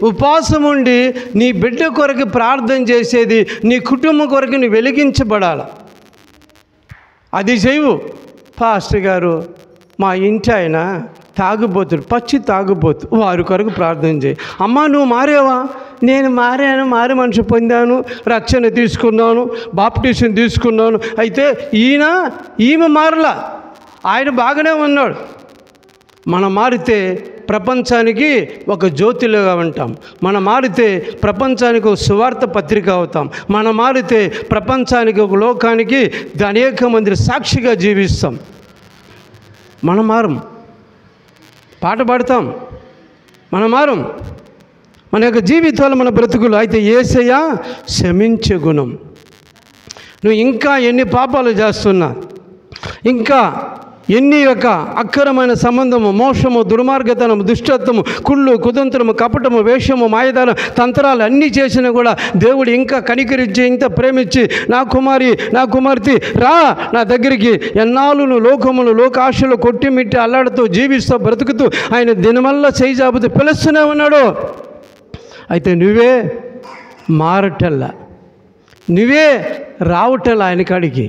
Speaker 1: ఉపవాసం ఉండి నీ బిడ్డ కొరకు ప్రార్థన చేసేది, నీ కుటుంబం కొరకు నువ్వు వెలిగించబడాలి. అది చేయవు. పాస్టర్ గారు మా ఇంటి ఆయన తాగుబోతుడు, పచ్చి తాగుబోతు, వారి కొరకు ప్రార్థన చేయి. అమ్మా నువ్వు మారేవా? నేను మారాను, మారి మనిషి పొందాను, రక్షణ తీసుకున్నాను, బాప్టిజం తీసుకున్నాను. అయితే ఈమె మారలా, ఆయన బాగానే ఉన్నాడు. మనం మారితే ప్రపంచానికి ఒక జ్యోతిలుగా ఉంటాం. మనం మారితే ప్రపంచానికి ఒక సువార్త పత్రిక అవుతాం. మనం మారితే ప్రపంచానికి ఒక లోకానికి అనేక మంది సాక్షిగా జీవిస్తాం. మనం మారం, పాట పాడతాం, మనం మారం. మన యొక్క జీవితాలు, మన బ్రతుకులు. అయితే యేసయ్య క్షమించే గుణం. నువ్వు ఇంకా ఎన్ని పాపాలు చేస్తున్నా, ఇంకా ఎన్ని యొక్క అక్కరమైన సంబంధము, మోసము, దుర్మార్గతనము, దుష్టత్వము, కుళ్ళు, కుతంత్రము, కపటము, వేషము, మాయదానం, తంత్రాలు అన్నీ చేసినా కూడా దేవుడు ఇంకా కనికరించి, ఇంత ప్రేమించి నా కుమారి, నా కుమార్తె రా నా దగ్గరికి, ఎన్నాళ్ళు నువ్వు లోకములు, లోకాశలు కొట్టిమిట్టి అల్లాడుతూ జీవిస్తూ బ్రతుకుతూ ఆయన దినమల్లా చేయి జాబుతూ పిలుస్తూనే ఉన్నాడు. అయితే నువ్వే మారటల్లా, నువ్వే రావటల్లా ఆయన కాడికి.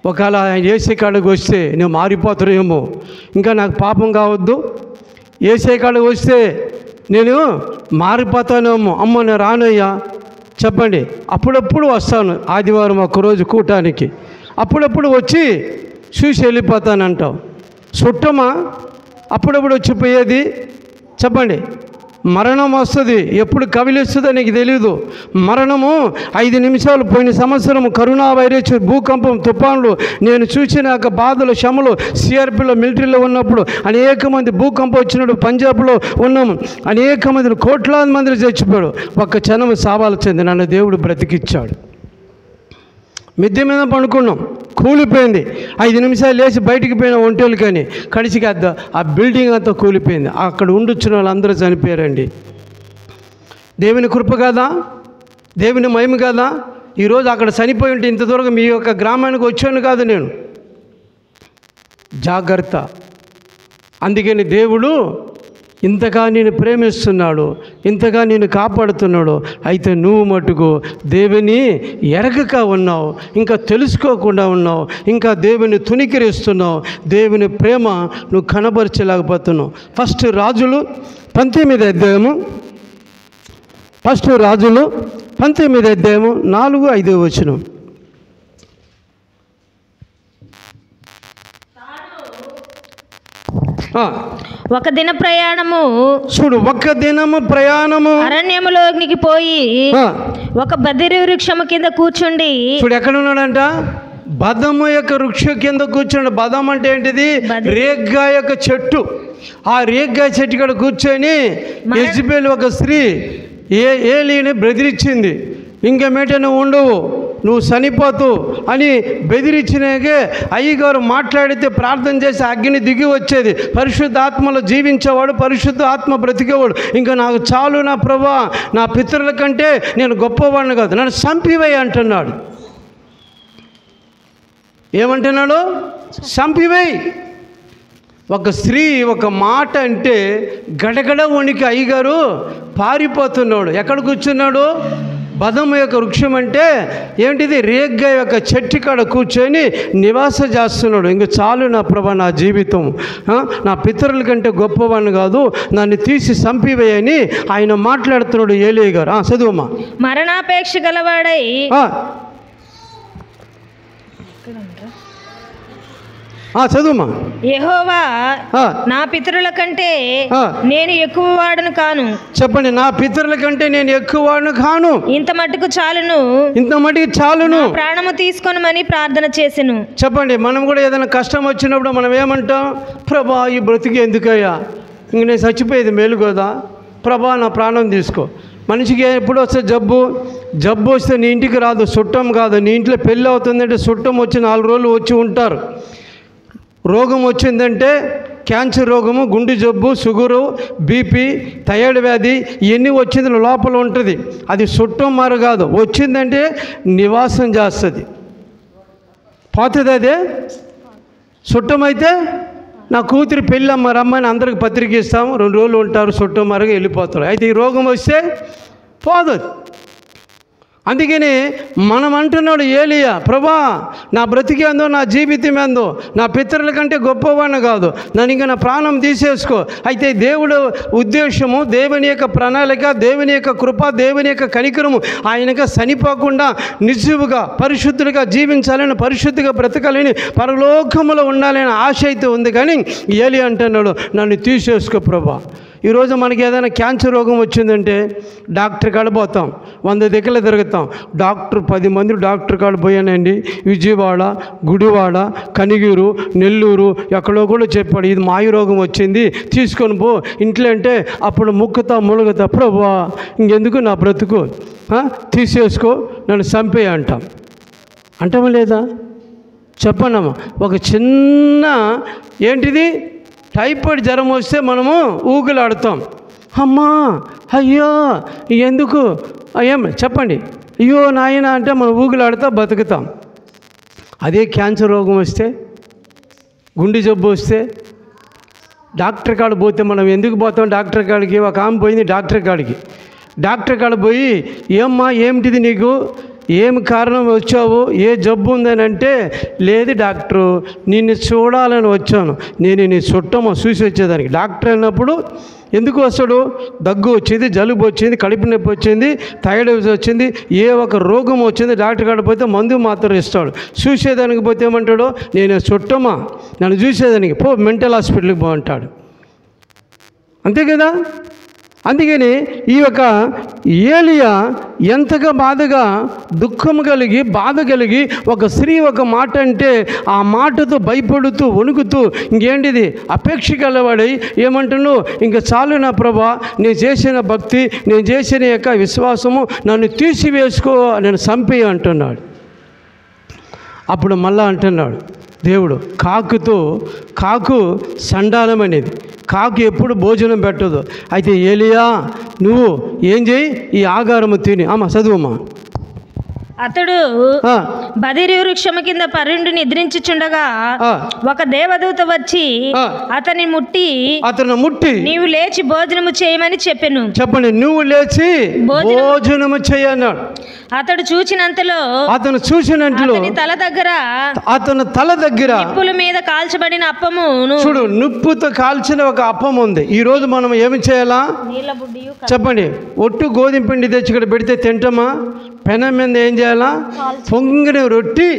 Speaker 1: ఒకవేళ ఆయన ఏసే కాడికి వస్తే నేను మారిపోతానేమో, ఇంకా నాకు పాపం కావద్దు, ఏసే కాడికి వస్తే నేను మారిపోతానేమో, అమ్మ నేను రానయ్యా చెప్పండి. అప్పుడప్పుడు వస్తాను, ఆదివారం ఒక్కరోజు కూటానికి, అప్పుడప్పుడు వచ్చి చూసి వెళ్ళిపోతానంటావు. చుట్టమా అప్పుడప్పుడు వచ్చిపోయేది చెప్పండి. మరణం వస్తుంది, ఎప్పుడు కవిలిస్తుందో నీకు తెలీదు. మరణము 5 నిమిషాలు. పోయిన సంవత్సరం కరోనా వైరస్, భూకంపం, తుఫాన్లు, నేను చూసిన బాధలు, శ్రమలు, సిఆర్పిలో మిలిటరీలో ఉన్నప్పుడు అనేక మంది భూకంపం వచ్చినప్పుడు పంజాబ్లో ఉన్నాము, అనేక మందిని, కోట్లాది మందిని చచ్చిపోయాడు. ఒక్క క్షణం సావాల్సింది, నన్ను దేవుడు బ్రతికిచ్చాడు. మిద్దె మీద పడుకున్నాం, కూలిపోయింది. 5 నిమిషాలు లేచి బయటికి పోయిన ఒంటేలు, కానీ కడిచికి ఆ బిల్డింగ్ అంతా కూలిపోయింది. అక్కడ ఉండుచ్చిన వాళ్ళందరూ చనిపోయారండి. దేవుని కృప కదా, దేవుని మహిమ కదా. ఈరోజు అక్కడ చనిపోయి ఉంటే ఇంత దూరం మీ యొక్క గ్రామానికి వచ్చాను కాదు నేను. జాగ్రత్త. అందుకని దేవుడు ఇంతగా నేను ప్రేమిస్తున్నాడు, ఇంతగా నేను కాపాడుతున్నాడు. అయితే నువ్వు మటుకు దేవుని ఎరగక ఉన్నావు, ఇంకా తెలుసుకోకుండా ఉన్నావు, ఇంకా దేవుని తునికిరిస్తున్నావు, దేవుని ప్రేమ నువ్వు కనబరచలేకపోతున్నావు. ఫస్ట్ రాజులు 19వ అధ్యాయము, 4-5 వచనం.
Speaker 2: ఒక దిన ప్రయాణము,
Speaker 1: చూడు, ఒక దినము ప్రయాణము
Speaker 2: అరణ్యములోనికి పోయి ఒక బదిరి వృక్షము కింద కూర్చుండి.
Speaker 1: చూడు ఎక్కడ ఉన్నాడంట, బదము యొక్క వృక్షం కింద కూర్చోండి. బదం అంటే ఏంటిది? రేగ్గా యొక్క చెట్టు. ఆ రేగ్గా చెట్టు కాడ కూర్చొని యెజబెల్ ఒక స్త్రీ ఏలీని బెదిరించింది. ఇంకా మేటను ఉండవు, నువ్వు చనిపోతూ అని బెదిరించినాకే అయ్యగారు మాట్లాడితే ప్రార్థన చేసి అగ్ని దిగి వచ్చేది. పరిశుద్ధ ఆత్మలో జీవించేవాడు, పరిశుద్ధ ఆత్మ బ్రతికేవాడు. ఇంకా నాకు చాలు నా ప్రభా, నా పితరుల కంటే నేను గొప్పవాడిని కాదు, నన్ను చంపివేయి అంటున్నాడు. ఏమంటున్నాడు? చంపివేయి. ఒక స్త్రీ ఒక మాట అంటే గడగడ వణికి అయ్యగారు పారిపోతున్నాడు. ఎక్కడ కూర్చున్నాడు? బదము యొక్క వృక్షం అంటే ఏంటిది? రేగ్గా యొక్క చెట్టు కాడ కూర్చొని నివాస చేస్తున్నాడు. ఇంక చాలు నా ప్రభా, నా జీవితం నా పితరుల కంటే గొప్పవాడిని కాదు, నన్ను తీసి చంపివేయని ఆయన మాట్లాడుతున్నాడు ఏలీయా గారు. చదువుమా.
Speaker 2: మరణాపేక్ష గలవాడై
Speaker 1: చదువుమా.
Speaker 2: యెహోవా నా పితరుల కంటే నేను ఎక్కువ వాడను కాను.
Speaker 1: చెప్పండి, నా పితరుల కంటే నేను ఎక్కువ వాడను కాను.
Speaker 2: ఇంత మట్టుకు చాలును,
Speaker 1: ఇంత మట్టుకు చాలును,
Speaker 2: ప్రాణము తీసుకొనమని ప్రార్థన చేసెను. చెప్పండి,
Speaker 1: మనం కూడా ఏదైనా కష్టం వచ్చినప్పుడు మనం ఏమంటాం? ప్రభా, ఈ బ్రతికి ఎందుకయ్యా, ఇంక నేను చచ్చిపోయేది మేలు కదా, ప్రభా నా ప్రాణం తీసుకో. మనిషికి ఎప్పుడు వస్తే జబ్బు వస్తే నీ ఇంటికి రాదు, చుట్టం కాదు. నీ ఇంట్లో పెళ్ళి అవుతుందంటే చుట్టం వచ్చి 4 రోజులు వచ్చి ఉంటారు. రోగం వచ్చిందంటే క్యాన్సర్ రోగము, గుండె జబ్బు, షుగరు, బీపీ, థైరాయిడ్ వ్యాధి, ఇవన్నీ వచ్చింది లోపల ఉంటుంది. అది చుట్టం మారు కాదు, వచ్చిందంటే నివాసం చేస్తుంది, పోతుంది. అదే చుట్టం అయితే నా కూతురి పెళ్ళమ్మ రమ్మని అందరికి పత్రిక ఇస్తాము, 2 రోజులు ఉంటారు, చుట్టం మారుగా వెళ్ళిపోతారు. అయితే ఈ రోగం వస్తే పోదు. అందుకని మనం అంటున్నాడు ఏలీయా, ప్రభా నా బ్రతికేందో, నా జీవితం ఏందో, నా పితరుల కంటే గొప్పవాడిని కాదు, నన్ను ఇంకా నా ప్రాణం తీసేసుకో. అయితే దేవుడు ఉద్దేశము, దేవుని యొక్క ప్రణాళిక, దేవుని యొక్క కృప, దేవుని యొక్క కనికరము ఆయనగా చనిపోకుండా నిజువుగా పరిశుద్ధుడిగా జీవించాలని, పరిశుద్ధిగా బ్రతకాలని, పరలోకములో ఉండాలని ఆశ అయితే ఉంది. కానీ ఏలీయా అంటున్నాడు, నన్ను తీసేసుకో ప్రభా. ఈరోజు మనకి ఏదైనా క్యాన్సర్ రోగం వచ్చిందంటే డాక్టర్ కాడ పోతాం, 100 దగ్గర తిరుగుతాం. 10 మంది డాక్టర్ కాడ పోయానండి, విజయవాడ, గుడివాడ, కనిగిరు, నెల్లూరు, ఎక్కడో కూడా చెప్పాడు, ఇది మాయ రోగం వచ్చింది, తీసుకొని పో ఇంట్లో అంటే అప్పుడు ములుగుతా ప్రభువా ఇంకెందుకు నా బ్రతుకు, తీసేసుకో, నన్ను చంపే అంటామా లేదా? చెప్పండమ్మా. ఒక చిన్న ఏంటిది టైఫాయిడ్ జ్వరం వస్తే మనము ఊగులాడుతాం, అమ్మా అయ్యో ఎందుకు ఏం చెప్పండి, అయ్యో నాయన అంటే మనం ఊగులాడుతా బతుకుతాం. అదే క్యాన్సర్ రోగం వస్తే, గుండె జబ్బు వస్తే డాక్టర్ కాడ పోతే మనం ఎందుకు పోతాం డాక్టర్ కాడికి? ఒక ఆమె పోయింది డాక్టర్ కాడ పోయి, ఏమ్మా ఏమిటిది నీకు, ఏమి కారణం వచ్చావు, ఏ జబ్బు ఉందని అంటే, లేదు డాక్టరు నిన్ను చూడాలని వచ్చాను, నేను నీ చుట్టమో చూసి వచ్చేదానికి. డాక్టర్ అన్నప్పుడు ఎందుకు వస్తాడు? దగ్గు వచ్చింది, జలుబు వచ్చింది, కడుపు నొప్పి వచ్చింది, థైరాయిడ్ వచ్చింది, ఏ ఒక రోగం వచ్చింది, డాక్టర్ కాడ పోతే మందు మాత్రం ఇస్తాడు. చూసేదానికి పోతే ఏమంటాడు? నేను చుట్టమా, నన్ను చూసేదానికి పో, మెంటల్ హాస్పిటల్కి పో అంటాడు. అంతే కదా. అందుకని ఈ యొక్క ఏలియా ఎంతగా బాధగా, దుఃఖం కలిగి, బాధ కలిగి, ఒక స్త్రీ ఒక మాట అంటే ఆ మాటతో భయపడుతూ వణుకుతూ ఇంకేంటిది అపేక్ష గలవాడై ఏమంటున్నావు, ఇంకా చాలు నా ప్రభా, నేను చేసిన భక్తి, నేను చేసిన యొక్క విశ్వాసము నన్ను తీసివేసుకో, నేను చంపి అంటున్నాడు. అప్పుడు మళ్ళా అంటున్నాడు దేవుడు, కాకు సండాలం అనేది, కాకు ఎప్పుడు భోజనం పెట్టదు. అయితే ఏలియా నువ్వు ఏం చేయి, ఈ ఆగారము తిని. చదువమ్మా.
Speaker 2: అతడు బదిరి వృక్షము కింద పరుండి నిద్రించుచుండగా ఒక దేవదూత వచ్చి అతని ముట్టి నీవు లేచి భోజనము చేయమని చెప్పెను.
Speaker 1: చెప్పండి, నువ్వు లేచి భోజనము చేయన్నాడు.
Speaker 2: అతను చూసినంతలో అతని తల దగ్గర నిప్పుల మీద కాల్చబడిన అప్పము,
Speaker 1: చూడు నిప్పుతో కాల్చిన ఒక అప్పం ఉంది. ఈ రోజు మనం ఏమి చేయాలా చెప్పండి? ఒట్టు గోధుమ పిండి తెచ్చి ఇక్కడ పెడితే తింటామా? పెనం మీద ఏం చేయాలా? పొంగిన రొట్టి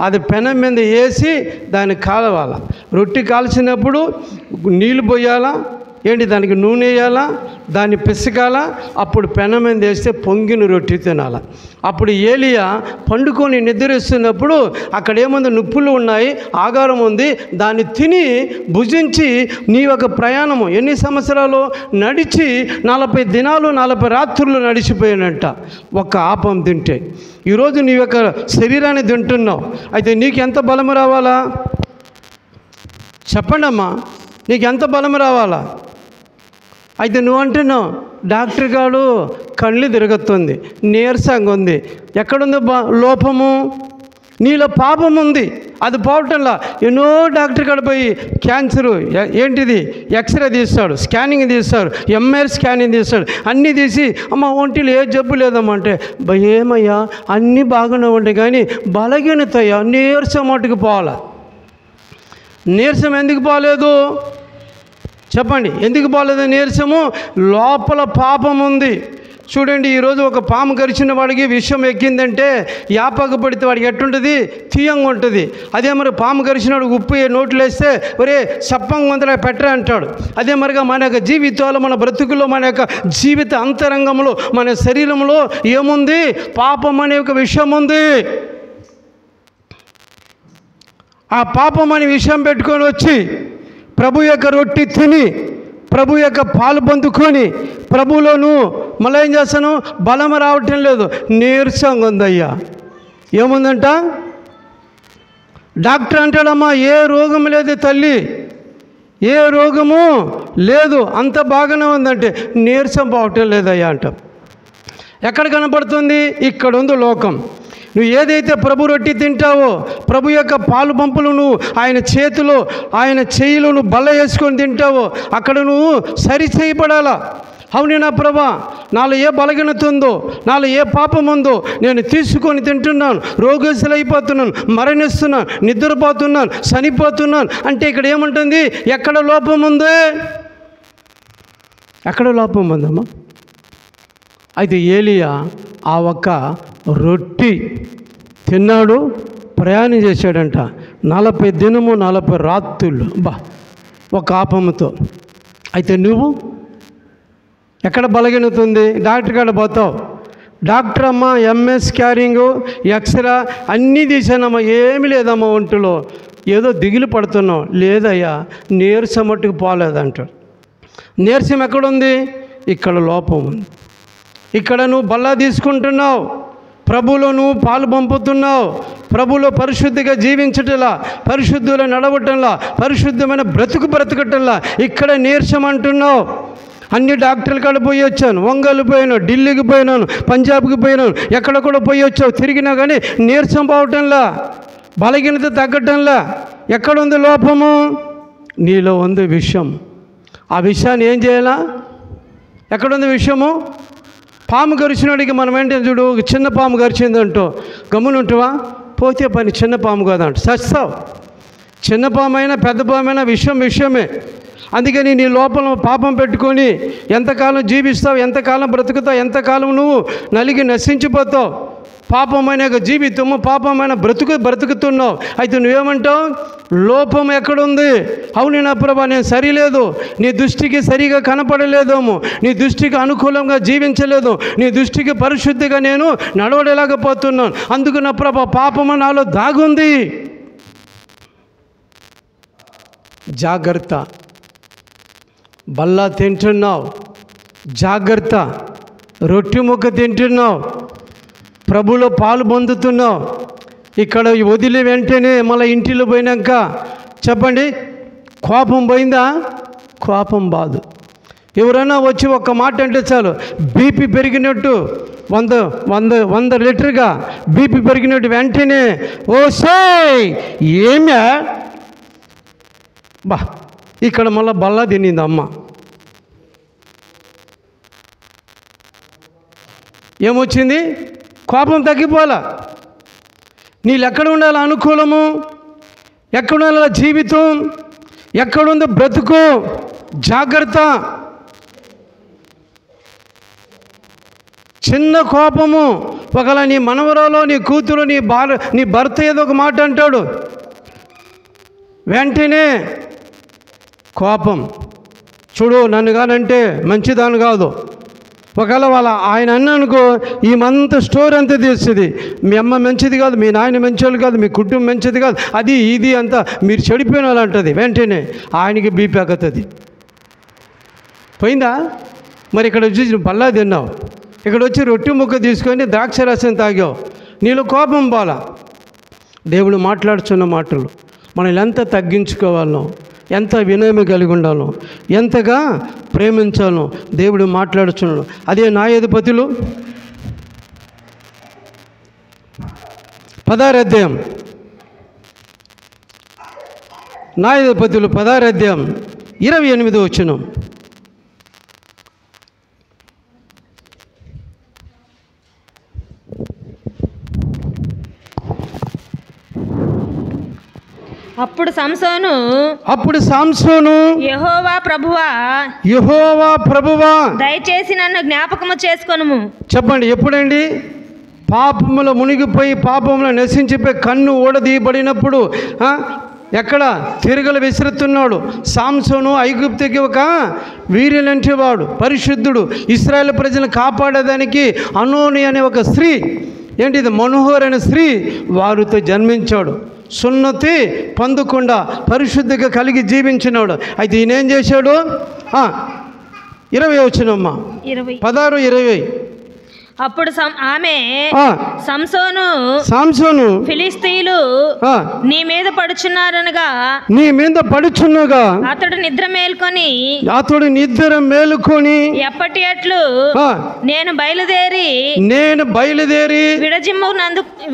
Speaker 1: అది పెనం మీద వేసి దాన్ని కాలవాల. రొట్టి కాల్చినప్పుడు నీళ్ళు పోయాలా, ఏంటి దానికి నూనె వేయాలా, దాన్ని పిసకాలా, అప్పుడు పెనం మీద వేస్తే పొంగిన రొట్టి తినాలా. అప్పుడు ఏలియా పండుకొని నిద్రిస్తున్నప్పుడు అక్కడ ఏముంది, నిప్పులు ఉన్నాయి, ఆగారం ఉంది, దాన్ని తిని భుజించి నీ యొక్క ప్రయాణము ఎన్ని సంవత్సరాలు నడిచి 40 దినాలు 40 రాత్రులు నడిచిపోయానంట ఒక ఆపం తింటే. ఈరోజు నీ యొక్క శరీరాన్ని తింటున్నావు. అయితే నీకు ఎంత బలం రావాలా చెప్పండి అమ్మా, నీకు ఎంత బలం రావాలా? అయితే నువ్వు అంటున్నావు డాక్టర్ గారు కళ్ళు తిరుగుతుంది, నీరసంగా ఉంది. ఎక్కడుంది లోపము? నీలో పాపం ఉంది, అది పోవటంలా. ఎన్నో డాక్టర్ కాడ పోయి క్యాన్సరు ఏంటిది ఎక్స్రే తీస్తాడు, స్కానింగ్ తీస్తాడు, ఎంఆర్ స్కానింగ్ తీస్తాడు, అన్నీ తీసి అమ్మ ఒంటిలో ఏ జబ్బు లేదమ్మా అంటే, ఏమయ్యా అన్నీ బాగానే ఉంటాయి కానీ బలహీనతయ్యా, నీరసం మట్టుకు పోవాలా. నీరసం ఎందుకు పోలేదు చెప్పండి? ఎందుకు పోలేదు నీరసము? లోపల పాపం ఉంది. చూడండి, ఈరోజు ఒక పాము కరిచిన వాడికి విషం ఎక్కిందంటే యాపక పడితే వాడికి ఎట్టుంటుంది? తీయంగా ఉంటుంది. అదే మరి పాము కరిచినాడు ఉప్పు నోట్లు వేస్తే ఒరే సప్పంగా ఉందిరా పెట్టరా అంటాడు. అదే మరిగా మన యొక్క జీవితాలు, మన బ్రతుకుల్లో, మన యొక్క జీవిత అంతరంగంలో, మన శరీరంలో ఏముంది? పాపం అనే ఒక విషయం ఉంది. ఆ పాపం అనే విషయం పెట్టుకొని వచ్చి ప్రభు యొక్క రొట్టి తిని, ప్రభు యొక్క పాలు పొందుకొని, ప్రభువులోను మళ్ళీ ఏం చేస్తాను? బలం రావటం లేదు, నీరసంగా ఉందయ్యా. ఏముందంట? డాక్టర్ అంటాడమ్మా ఏ రోగం లేదు తల్లి, ఏ రోగము లేదు, అంత బాగానే ఉందంటే నీరసం పోవటం లేదయ్యా అంట. ఎక్కడ కనపడుతుంది? ఇక్కడ ఉంది లోకం. నువ్వు ఏదైతే ప్రభు రొట్టి తింటావో, ప్రభు యొక్క పాలు పంపులు నువ్వు ఆయన చేతిలో, ఆయన చేయిలో నువ్వు బల్ల వేసుకొని తింటావో అక్కడ నువ్వు సరి చేయబడాలా. అవును నా ప్రభా, నాలో ఏ బలహీనత ఉందో, నాలో ఏ పాపం ఉందో నేను తీసుకొని తింటున్నాను, రోగస్తులైపోతున్నాను, మరణిస్తున్నాను, నిద్రపోతున్నాను, చనిపోతున్నాను అంటే ఇక్కడ ఏముంటుంది? ఎక్కడ లోపం ఉంది? ఎక్కడ లోపం ఉందమ్మా? అయితే ఏలియా ఆ ఒక్క రొట్టి తిన్నాడు, ప్రయాణం చేశాడంట 40 దినము 40 రాత్రులు ఒక ఆపముతో. అయితే నువ్వు ఎక్కడ బలహీనత ఉంది? డాక్టర్ కాడ పోతావు, డాక్టర్ అమ్మ ఎంఎస్ స్కానింగు, ఎక్స్రా అన్నీ తీసానమ్మా, ఏమి లేదమ్మా ఒంటిలో, ఏదో దిగులు పడుతున్నావు. లేదయ్యా నీరసం మట్టుకు పోలేదంటాడు. నీరసం ఎక్కడుంది? ఇక్కడ లోపం ఉంది. ఇక్కడ నువ్వు బల్ల తీసుకుంటున్నావు, ప్రభువులో నువ్వు పాలు పంపుతున్నావు, ప్రభువులో పరిశుద్ధిగా జీవించటంలా, పరిశుద్ధిలో నడవటంలా, పరిశుద్ధమైన బ్రతకటంలా ఇక్కడ నీరసం అంటున్నావు. అన్ని డాక్టర్ల కాడ పోయి వచ్చాను, ఒంగోలు పోయినాను, ఢిల్లీకి పోయినాను, పంజాబ్కి పోయినాను, ఎక్కడ కూడా పోయి వచ్చావు, తిరిగినా కానీ నీరసం పోవటంలా, బలహీనత తగ్గటంలా. ఎక్కడుంది లోపము? నీలో ఉంది విషయం. ఆ విషయాన్ని ఏం చేయాలా? ఎక్కడుంది విషయము? పాము గరిచినోడికి మనం ఏంటంటే చూడు, ఒక చిన్న పాము గరిచిందంటూ గమ్మునుంటావా? పోతే పని చిన్న పాము కాదంట, చస్తావు. చిన్న పామైనా పెద్ద పామైనా విషయమే. అందుకని నీ లోపల పాపం పెట్టుకొని ఎంతకాలం జీవిస్తావు, ఎంతకాలం బ్రతుకుతావు, ఎంతకాలం నువ్వు నలిగి నశించిపోతావు. పాపమైన జీవితము, పాపమైన బ్రతుకుతున్నావు. అయితే నువ్వేమంటావు? లోపం ఎక్కడుంది? అవును నా ప్రభా, నేను సరిలేదు, నీ దృష్టికి సరిగా కనపడలేదేమో, నీ దృష్టికి అనుకూలంగా జీవించలేదు, నీ దృష్టికి పరిశుద్ధిగా నేను నడవడలేకపోతున్నాను. అందుకు నా ప్రభా, పాపము నాలో దాగుంది. జాగ్రత్త. బల్లా తింటున్నావు, జాగ్రత్త. రొట్టె ముక్క తింటున్నావు, ప్రభులో పాలు పొందుతున్నావు. ఇక్కడ వదిలి వెంటనే మళ్ళీ ఇంటిలో పోయినాక చెప్పండి, కోపం పోయిందా? కోపం బాదు. ఎవరైనా వచ్చి ఒక్క మాట అంటే చాలు బీపీ పెరిగినట్టు 100 లీటర్గా బీపీ పెరిగినట్టు వెంటనే ఓసే ఏమే బా, ఇక్కడ మళ్ళీ బల్లా తినింది అమ్మ. ఏమొచ్చింది? కోపం తగ్గిపోలా. నీళ్ళు ఎక్కడ ఉండాలి? అనుకూలము ఎక్కడ ఉండాలి? జీవితం ఎక్కడుందో బ్రతుకు. జాగ్రత్త. చిన్న కోపము, ఒకవేళ నీ మనవరాలో, నీ కూతురు, నీ భర్త ఏదో ఒక మాట అంటాడు, వెంటనే కోపం. చూడు, నన్ను కానంటే మంచిదాన్ని కాదు. ఒకవేళ ఆయన అన్నానుకో, ఈమంతా స్టోర్ అంతా తీస్తుంది. మీ అమ్మ మంచిది కాదు, మీ నాయన మంచోళ్ళు కాదు, మీ కుటుంబం మంచిది కాదు, అది ఇది అంతా మీరు చెడిపోయిన వాళ్ళు అంటుంది. వెంటనే ఆయనకి బీపీ ఎక్కుతుంది. పోయిందా? మరి ఇక్కడ వచ్చి బల్లా తిన్నావు, ఇక్కడ వచ్చి రొట్టె ముక్క తీసుకొని ద్రాక్ష రసం తాగావు, నీలో కోపం పోలా. దేవుడు మాట్లాడుతున్న మాటలు మనల్ని ఎంత తగ్గించుకోవాలో, ఎంత వినయం కలిగి ఉండాలో, ఎంతగా ప్రేమించాలో దేవుడు మాట్లాడుచున్నాడు. అదే న్యాయాధిపతులు 16వ అధ్యాయం, న్యాయాధిపతులు 16వ అధ్యాయం 28వ వచనం.
Speaker 2: అప్పుడు సంసోను యెహోవా ప్రభువా దయచేసి నన్ను జ్ఞాపకము చేసుకొనుము.
Speaker 1: చెప్పండి, ఎప్పుడండి? పాపములో మునిగిపోయి పాపములో నశించిపోయి కన్ను ఊడదీయబడినప్పుడు ఎక్కడ తిరగలు విసురుతున్నాడు. సంసోను ఐగుప్తుకి ఒక వీరులంటి వాడు, పరిశుద్ధుడు, ఇశ్రాయేలు ప్రజలను కాపాడేదానికి అనోని అనే ఒక స్త్రీ, ఏంటిది మనోహర్ అనే స్త్రీ వారితో జన్మించాడు. సున్నతి పొందకుండా పరిశుద్ధిగా కలిగి జీవించినాడు. అయితే ఈయన ఏం చేశాడు? 20 వచ్చినమ్మా, 16, 20.
Speaker 2: అప్పుడు సంసోను ఫిలిష్తీయులు నీ మీద పడుచున్నగా అతడు నిద్ర మేలుకొని ఎప్పటి అట్లు నేను బయలుదేరి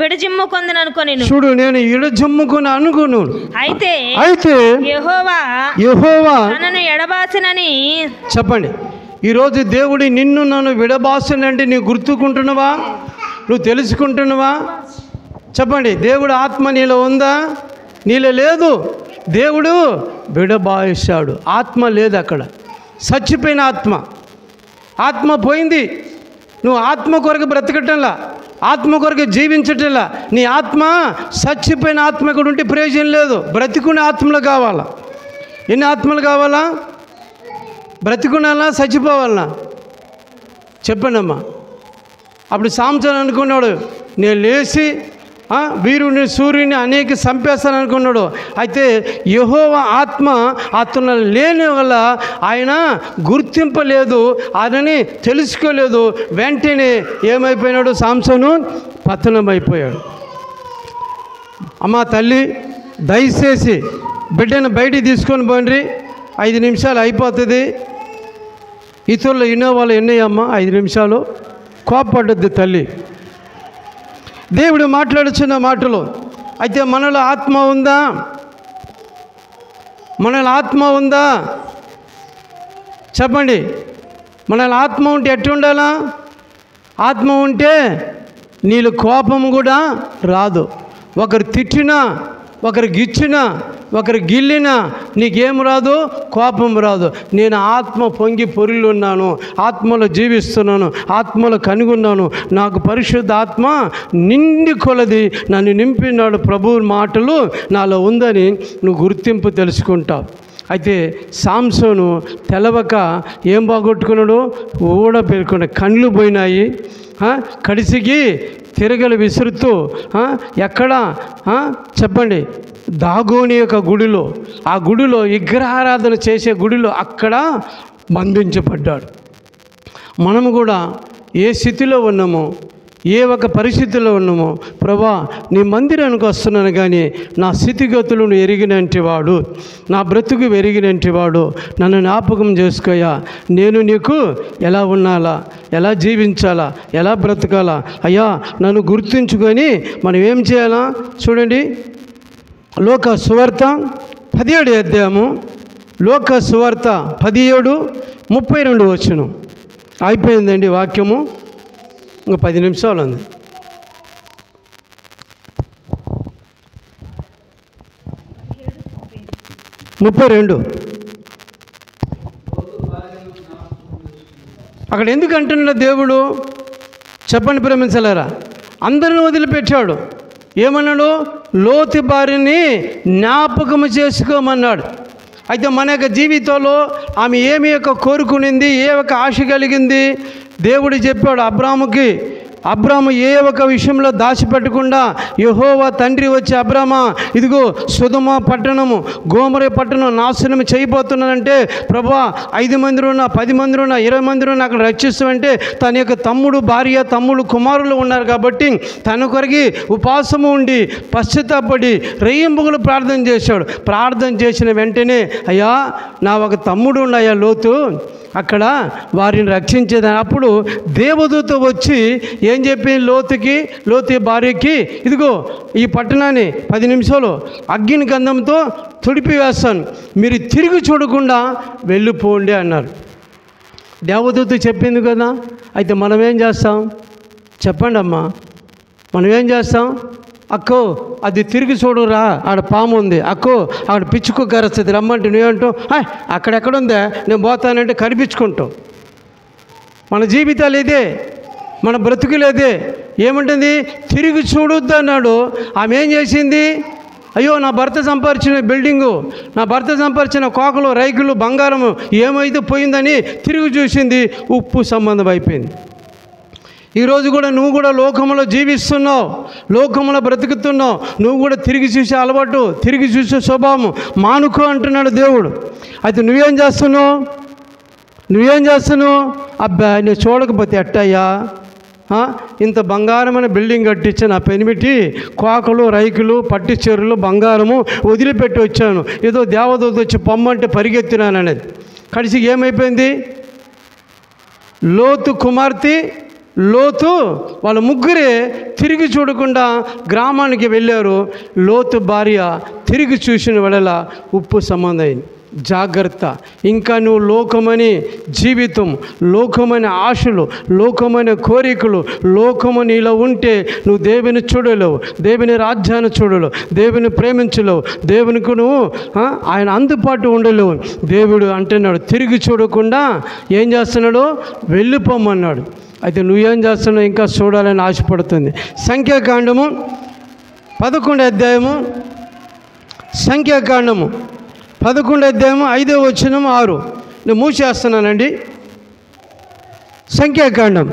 Speaker 2: విడజిమ్ముకొందును అనుకొని, చూడు, నేను విడజిమ్ముకొని అనుకున్నాను. అయితే యెహోవా తనను ఎడబాసినని. చెప్పండి, ఈరోజు దేవుడి నిన్ను నన్ను విడబాసునంటే నీవు గుర్తుకుంటున్నావా? నువ్వు తెలుసుకుంటున్నావా? చెప్పండి, దేవుడు ఆత్మ నీలో ఉందా? నీలో లేదు. దేవుడు విడబాసాడు. ఆత్మ లేదు అక్కడ, చచ్చిపోయిన ఆత్మ పోయింది. నువ్వు ఆత్మ కొరకు బ్రతకటంలా, ఆత్మ కొరకు జీవించటంలా. నీ ఆత్మ చచ్చిపోయిన ఆత్మ కూడా ఉంటే ప్రయోజనం లేదు. బ్రతికునే ఆత్మలు కావాలా? ఎన్ని ఆత్మలు కావాలా? బ్రతికున్నాలా, చచ్చిపోవాలనా? చెప్పండమ్మా. అప్పుడు సంసోను అనుకున్నాడు, నేను లేచి వీరుని సూర్యుని అనేక చంపేస్తాను అనుకున్నాడు. అయితే యెహోవా ఆత్మ అతను లేని వల్ల ఆయన గుర్తింపలేదు, ఆయనని తెలుసుకోలేదు. వెంటనే ఏమైపోయినాడు? సంసోను పతనమైపోయాడు. అమ్మా తల్లి, దయచేసి బిడ్డను బయటికి తీసుకొని పోండి, 5 నిమిషాలు అయిపోతుంది. ఇతరులు ఇన్నోవాళ్ళు ఎన్నయ్యమ్మా 5 నిమిషాలు. కోపపడ్డద్దు తల్లి. దేవుడు మాట్లాడుచున్న మాటలు. అయితే మనలో ఆత్మ ఉందా? మనలో ఆత్మ ఉందా? చెప్పండి. మనలో ఆత్మ ఉంటే ఎట్టు ఉండాలా?
Speaker 1: ఆత్మ ఉంటే నీళ్ళు కోపం కూడా రాదు. ఒకరు తిట్టినా, ఒకరు గిచ్చినా, ఒకరు గిల్లినా నీకేం రాదు? కోపం రాదు. నేను ఆత్మ పొంగి పొరిలున్నాను, ఆత్మలో జీవిస్తున్నాను, ఆత్మలో కనుగొన్నాను, నాకు పరిశుద్ధ ఆత్మ నిండి కొలది నన్ను నింపినాడు, ప్రభువు మాటలు నాలో ఉందని నువ్వు గుర్తింపు తెలుసుకుంటావు. అయితే సాంసోను తెలవక ఏం బాగొట్టుకున్నాడు? ఊడ పేర్కొన్న కళ్ళు పోయినాయి. కడిసికి తిరగలు విసురుతూ ఎక్కడ చెప్పండి, దాగోని యొక్క గుడిలో, ఆ గుడిలో విగ్రహారాధన చేసే గుడిలో అక్కడ బంధించబడ్డాడు. మనము కూడా ఏ స్థితిలో ఉన్నామో, ఏ ఒక పరిస్థితిలో ఉన్నామో, ప్రభా నీ మందిరానికి వస్తున్నాను కానీ నా స్థితిగతులను ఎరిగినంటివాడు, నా బ్రతుకు ఎరిగినంటివాడు, నన్ను జ్ఞాపకం చేసుకోయా. నేను నీకు ఎలా ఉండాలా, ఎలా జీవించాలా, ఎలా బ్రతకాలా అయ్యా నన్ను గుర్తుంచుకొని మనం ఏం చేయాలా? చూడండి, లోక సువార్త 17 అధ్యాయము, లోక సువార్త 17:32 అయిపోయిందండి వాక్యము. ఇంకా 10 నిమిషాలు ఉంది. 32 అక్కడ ఎందుకు అంటున్నాడు దేవుడు? చెప్పండి ప్రేమించలేరా? అందరిని వదిలిపెట్టాడు. ఏమన్నాడు? లోతు భార్యని జ్ఞాపకము చేసుకోమన్నాడు. అయితే మన యొక్క జీవితంలో ఆమె ఏమి యొక్క కోరుకునింది, ఏ ఒక ఆశ కలిగింది? దేవుడు చెప్పాడు అబ్రాముకి, అబ్రాము ఏ ఒక విషయంలో దాచిపెట్టకుండా యెహోవా తండ్రి వచ్చి, అబ్రామా ఇదిగో సొదొమ పట్టణము, గోమొర పట్టణం నాశనం చేయబోతున్నానంటే, ప్రభా 5 మంది ఉన్నా, 10 మంది ఉన్నా, 20 మంది ఉన్నా అక్కడ రక్షిస్తామంటే తన యొక్క తమ్ముడు భార్య, తమ్ముడు కుమారులు ఉన్నారు కాబట్టి తన కొరకి ఉపవాసము ఉండి పశ్చాత్తాపడి రెయ్యింబుగులు ప్రార్థన చేశాడు. ప్రార్థన చేసిన వెంటనే అయ్యా నా ఒక తమ్ముడు ఉన్నాయా లోతు, అక్కడ వారిని రక్షించేదని. అప్పుడు దేవదూత వచ్చి ఏం చెప్పి లోతు భార్యకి, ఇదిగో ఈ పట్టణాన్ని 10 నిమిషాలు అగ్ని గంధంతో తుడిపి వేస్తాను, మీరు తిరిగి చూడకుండా వెళ్ళిపోండి అన్నారు. దేవదూత చెప్పింది కదా. అయితే మనం ఏం చేస్తాం చెప్పండి అమ్మా? మనం ఏం చేస్తాం? అక్కో అది తిరిగి చూడురా, ఆడ పాము ఉంది, అక్కో ఆడ పిచ్చుకు కరుస్తుంది రమ్మంటే నువ్వేంటావు? అక్కడెక్కడుందా, నేను పోతానంటే కనిపించుకుంటావు. మన జీవితాలు ఇదే, మన బ్రతుకులు ఇదే. ఏముంటుంది? తిరిగి చూడొద్దు అన్నాడు. ఆమె ఏం చేసింది? అయ్యో నా భర్త సంపాదించిన బిల్డింగు, నా భర్త సంపాదించిన కోకలు, రైకులు, బంగారము ఏమైతే పోయిందని తిరిగి చూసింది. ఉప్పు సంబంధం అయిపోయింది. ఈరోజు కూడా నువ్వు కూడా లోకంలో జీవిస్తున్నావు, లోకంలో బ్రతుకుతున్నావు. నువ్వు కూడా తిరిగి చూసే అలవాటు, తిరిగి చూసే స్వభావం మానుకో అంటున్నాడు దేవుడు. అయితే నువ్వేం చేస్తున్నావు? అబ్బా నేను చూడకపోతే ఎట్టయ్యా, ఇంత బంగారమైన బిల్డింగ్ కట్టించి నా పెనిమిటి కోకలు, రైకులు, పట్టి చెరువులు, బంగారము వదిలిపెట్టి వచ్చాను, ఏదో దేవదూత వచ్చి పొమ్మంటే పరిగెత్తినాను అనేది. కడిసి ఏమైపోయింది? లోతు కుమార్తె, లోతు వాళ్ళ ముగ్గురే తిరిగి చూడకుండా గ్రామానికి వెళ్ళారు. లోతు భార్య తిరిగి చూసిన వేళ ఉప్పు సంబంధమైంది. జాగ్రత్త. ఇంకా నువ్వు లోకమని జీవితం, లోకమైన ఆశలు, లోకమైన కోరికలు, లోకము నీలో ఉంటే నువ్వు దేవుని చూడలేవు, దేవుని రాజ్యాన్ని చూడలేవు, దేవుని ప్రేమించలేవు, దేవునికి నువ్వు ఆయన అందుబాటు ఉండలేవు. దేవుడు అంటున్నాడు తిరిగి చూడకుండా ఏం చేస్తున్నాడు? వెళ్ళిపోమన్నాడు. అయితే నువ్వేం చేస్తున్నావు? ఇంకా చూడాలని ఆశపడుతుంది. సంఖ్యాకాండము 11వ అధ్యాయము, సంఖ్యాకాండము 11వ అధ్యాయము 5వ వచనం 6. నేను మూసేస్తున్నానండి. సంఖ్యాకాండం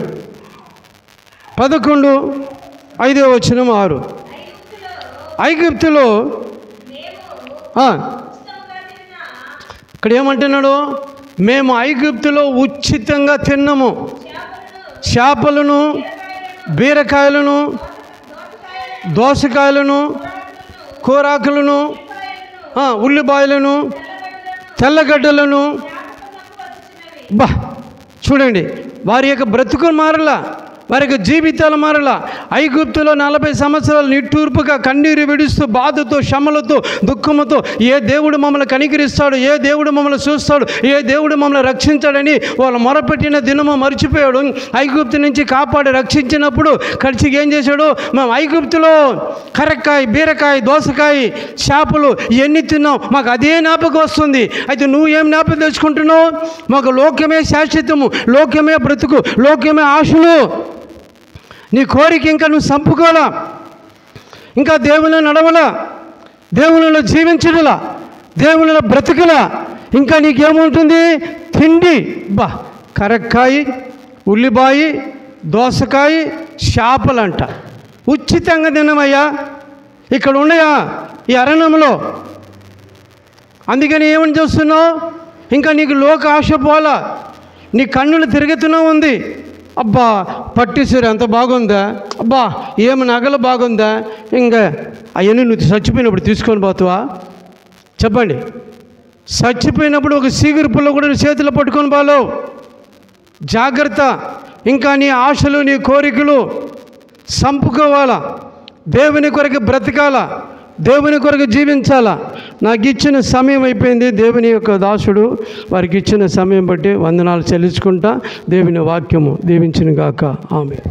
Speaker 1: 11 5వ వచనం 6. ఐగుప్తులో ఇక్కడ ఏమంటున్నాడు? మేము ఐగుప్తులో ఉచితంగా తిన్నాము, చేపలను, బీరకాయలను, దోసకాయలను, కూరాకులను, ఉల్లిపాయలను, తెల్లగడ్డలను. బా చూడండి, వారి యొక్క బ్రతుకులు మారలా, వారికి జీవితాలు మారలా. ఐగుప్తులో 40 సంవత్సరాలు నిట్టూర్పుగా కన్నీరు విడుస్తూ బాధతో శ్రమలతో దుఃఖముతో ఏ దేవుడు మమ్మల్ని కనికరిస్తాడు, ఏ దేవుడు మమ్మల్ని చూస్తాడు, ఏ దేవుడు మమ్మల్ని రక్షించాడని వాళ్ళు మొరపెట్టిన దినము మర్చిపోయాడు. ఐగుప్తు నుంచి కాపాడి రక్షించినప్పుడు కలిసి ఏం చేశాడు? మేము ఐగుప్తులో కరక్కాయ, బీరకాయ, దోసకాయ, చేపలు ఇవన్నీ తిన్నాం, మాకు అదే జ్ఞాపకం వస్తుంది. అయితే నువ్వు ఏం జ్ఞాపకం తెచ్చుకుంటున్నావు? మాకు లోకమే శాశ్వతము, లోకమే బ్రతుకు, లోకమే ఆశలు. నీ కోరిక ఇంకా నువ్వు చంపుకోలా, ఇంకా దేవుని నడవలా, దేవునిలో జీవించడలా, దేవునిలో బ్రతుకులా. ఇంకా నీకేముంటుంది? తిండి కరక్కాయ, ఉల్లిపాయ, దోసకాయ, చేపలంట ఉచితంగా తినమయ్యా. ఇక్కడ ఉన్నాయా ఈ అరణ్యంలో? అందుకని ఏమని చూస్తున్నావు? ఇంకా నీకు లోక ఆశ పోలా, నీ కన్నులు తిరుగుతూనే ఉంది. అబ్బా పట్టిసూరు ఎంత బాగుందా, అబ్బా ఏమి నగలు బాగుందా, ఇంకా అవన్నీ నువ్వు చచ్చిపోయినప్పుడు తీసుకొని పోతావా? చెప్పండి. చచ్చిపోయినప్పుడు ఒక సీగురు పుల్ల కూడా నీ చేతిలో పట్టుకొని పోలేవు. జాగ్రత్త. ఇంకా నీ ఆశలు, నీ కోరికలు చంపుకోవాలా, దేవుని కొరకు బ్రతకాలా, దేవుని కొరకు జీవించాలా. నాకు ఇచ్చిన సమయం అయిపోయింది. దేవుని యొక్క దాసుడు వారికి ఇచ్చిన సమయం బట్టి వందనాలు చెల్లించుకుంటా. దేవుని వాక్యము దీవించును గాక. ఆమేన్.